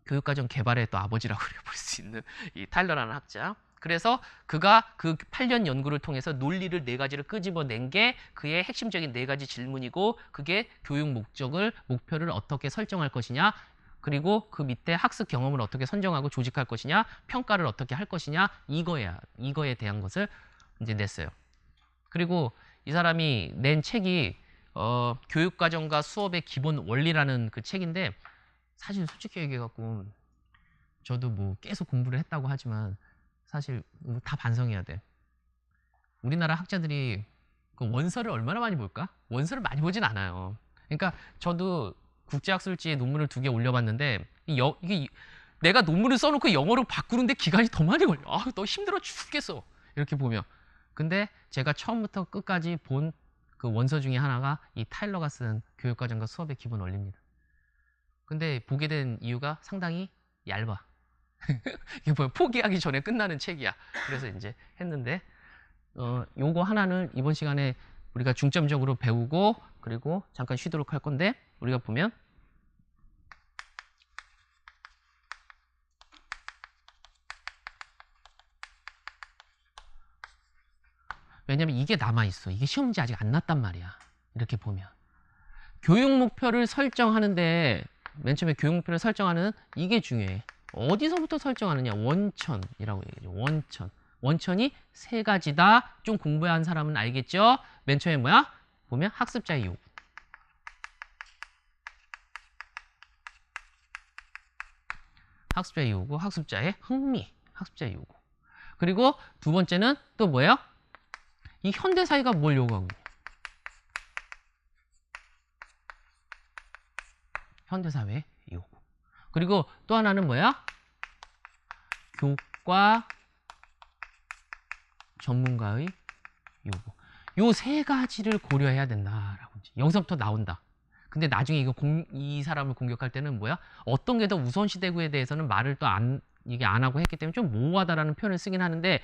교육과정 개발의 또 아버지라고 볼 수 있는 이 타일러라는 학자. 그래서 그가 그 8년 연구를 통해서 논리를 4가지를 끄집어낸 게 그의 핵심적인 4가지 질문이고 그게 교육 목표를 어떻게 설정할 것이냐 그리고 그 밑에 학습 경험을 어떻게 선정하고 조직할 것이냐, 평가를 어떻게 할 것이냐, 이거에 대한 것을 이제 냈어요. 그리고 이 사람이 낸 책이 교육과정과 수업의 기본 원리라는 그 책인데, 사실 솔직히 얘기해갖고 저도 뭐 계속 공부를 했다고 하지만 사실 다 반성해야 돼. 우리나라 학자들이 그 원서를 얼마나 많이 볼까? 원서를 많이 보진 않아요. 그러니까 저도 국제학술지에 논문을 2개 올려봤는데 이게 내가 논문을 써놓고 영어로 바꾸는데 기간이 더 많이 걸려. 너 힘들어 죽겠어. 이렇게 보면. 근데 제가 처음부터 끝까지 본 그 원서 중에 하나가 이 타일러가 쓴 교육과정과 수업의 기본 원리입니다. 근데 보게 된 이유가 상당히 얇아. 이게 뭐야, 포기하기 전에 끝나는 책이야. 그래서 이제 했는데 요거 하나는 이번 시간에 우리가 중점적으로 배우고 그리고 잠깐 쉬도록 할 건데, 우리가 보면 왜냐면 이게 남아있어. 이게 시험 문제 아직 안 났단 말이야. 이렇게 보면 교육 목표를 설정하는데 맨 처음에 교육 목표를 설정하는 이게 중요해. 어디서부터 설정하느냐? 원천이라고 얘기하죠. 원천. 원천이 3가지다. 좀 공부한 사람은 알겠죠? 맨 처음에 뭐야? 보면 학습자의 요구. 학습자의 요구, 학습자의 흥미, 학습자의 요구. 그리고 2번째는 또 뭐예요? 이 현대사회가 뭘 요구하고 있냐? 현대사회의 요구. 그리고 또 하나는 뭐야? 교과 전문가의 요구. 요 3가지를 고려해야 된다라고. 여기서부터 나온다. 근데 나중에 이 사람을 공격할 때는 뭐야? 어떤 게 더 우선시되고에 대해서는 말을 또 안 하고 했기 때문에 좀 모호하다라는 표현을 쓰긴 하는데,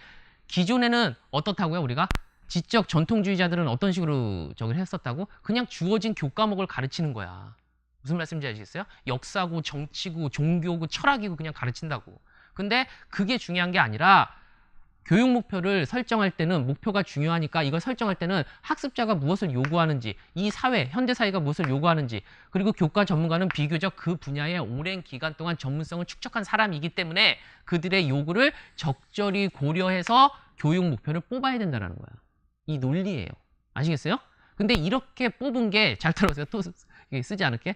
기존에는 어떻다고요? 우리가 지적 전통주의자들은 어떤 식으로 저걸 했었다고? 그냥 주어진 교과목을 가르치는 거야. 무슨 말씀인지 아시겠어요? 역사고 정치고 종교고 철학이고 그냥 가르친다고. 근데 그게 중요한 게 아니라 교육 목표를 설정할 때는, 목표가 중요하니까 이걸 설정할 때는 학습자가 무엇을 요구하는지, 이 사회, 현대사회가 무엇을 요구하는지, 그리고 교과 전문가는 비교적 그 분야에 오랜 기간 동안 전문성을 축적한 사람이기 때문에 그들의 요구를 적절히 고려해서 교육 목표를 뽑아야 된다는 거야. 이 논리예요. 아시겠어요? 근데 이렇게 뽑은 게, 잘 들어보세요. 또 쓰지 않을게.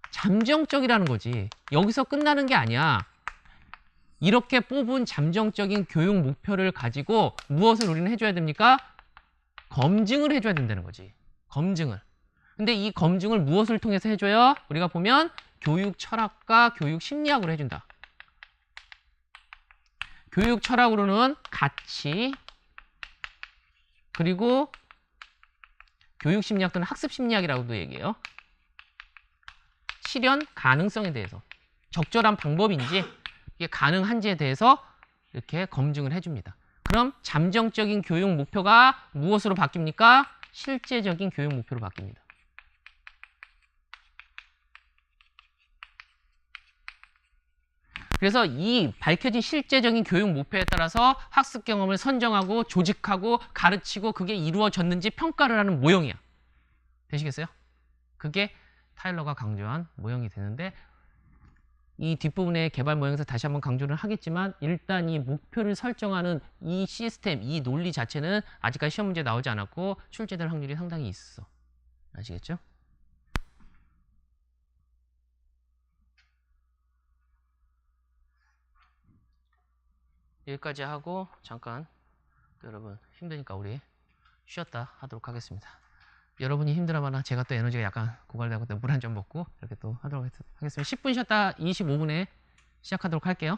잠정적이라는 거지. 여기서 끝나는 게 아니야. 이렇게 뽑은 잠정적인 교육 목표를 가지고 무엇을 우리는 해줘야 됩니까? 검증을 해줘야 된다는 거지. 검증을. 근데 이 검증을 무엇을 통해서 해줘요? 우리가 보면 교육 철학과 교육 심리학으로 해준다. 교육 철학으로는 가치, 그리고 교육 심리학 또는 학습 심리학이라고도 얘기해요. 실현 가능성에 대해서, 적절한 방법인지 이게 가능한지에 대해서 이렇게 검증을 해줍니다. 그럼 잠정적인 교육 목표가 무엇으로 바뀝니까? 실제적인 교육 목표로 바뀝니다. 그래서 이 밝혀진 실제적인 교육 목표에 따라서 학습 경험을 선정하고 조직하고 가르치고 그게 이루어졌는지 평가를 하는 모형이야. 되시겠어요? 그게 타일러가 강조한 모형이 되는데, 이 뒷부분의 개발 모형에서 다시 한번 강조를 하겠지만, 일단 이 목표를 설정하는 이 시스템, 이 논리 자체는 아직까지 시험 문제 나오지 않았고 출제될 확률이 상당히 있어. 아시겠죠? 여기까지 하고 잠깐 여러분 힘드니까 우리 쉬었다 하도록 하겠습니다. 여러분이 힘들어하나 제가 또 에너지가 약간 고갈되고 물 한 잔 먹고 이렇게 또 하도록 하겠습니다. 10분 쉬었다 25분에 시작하도록 할게요.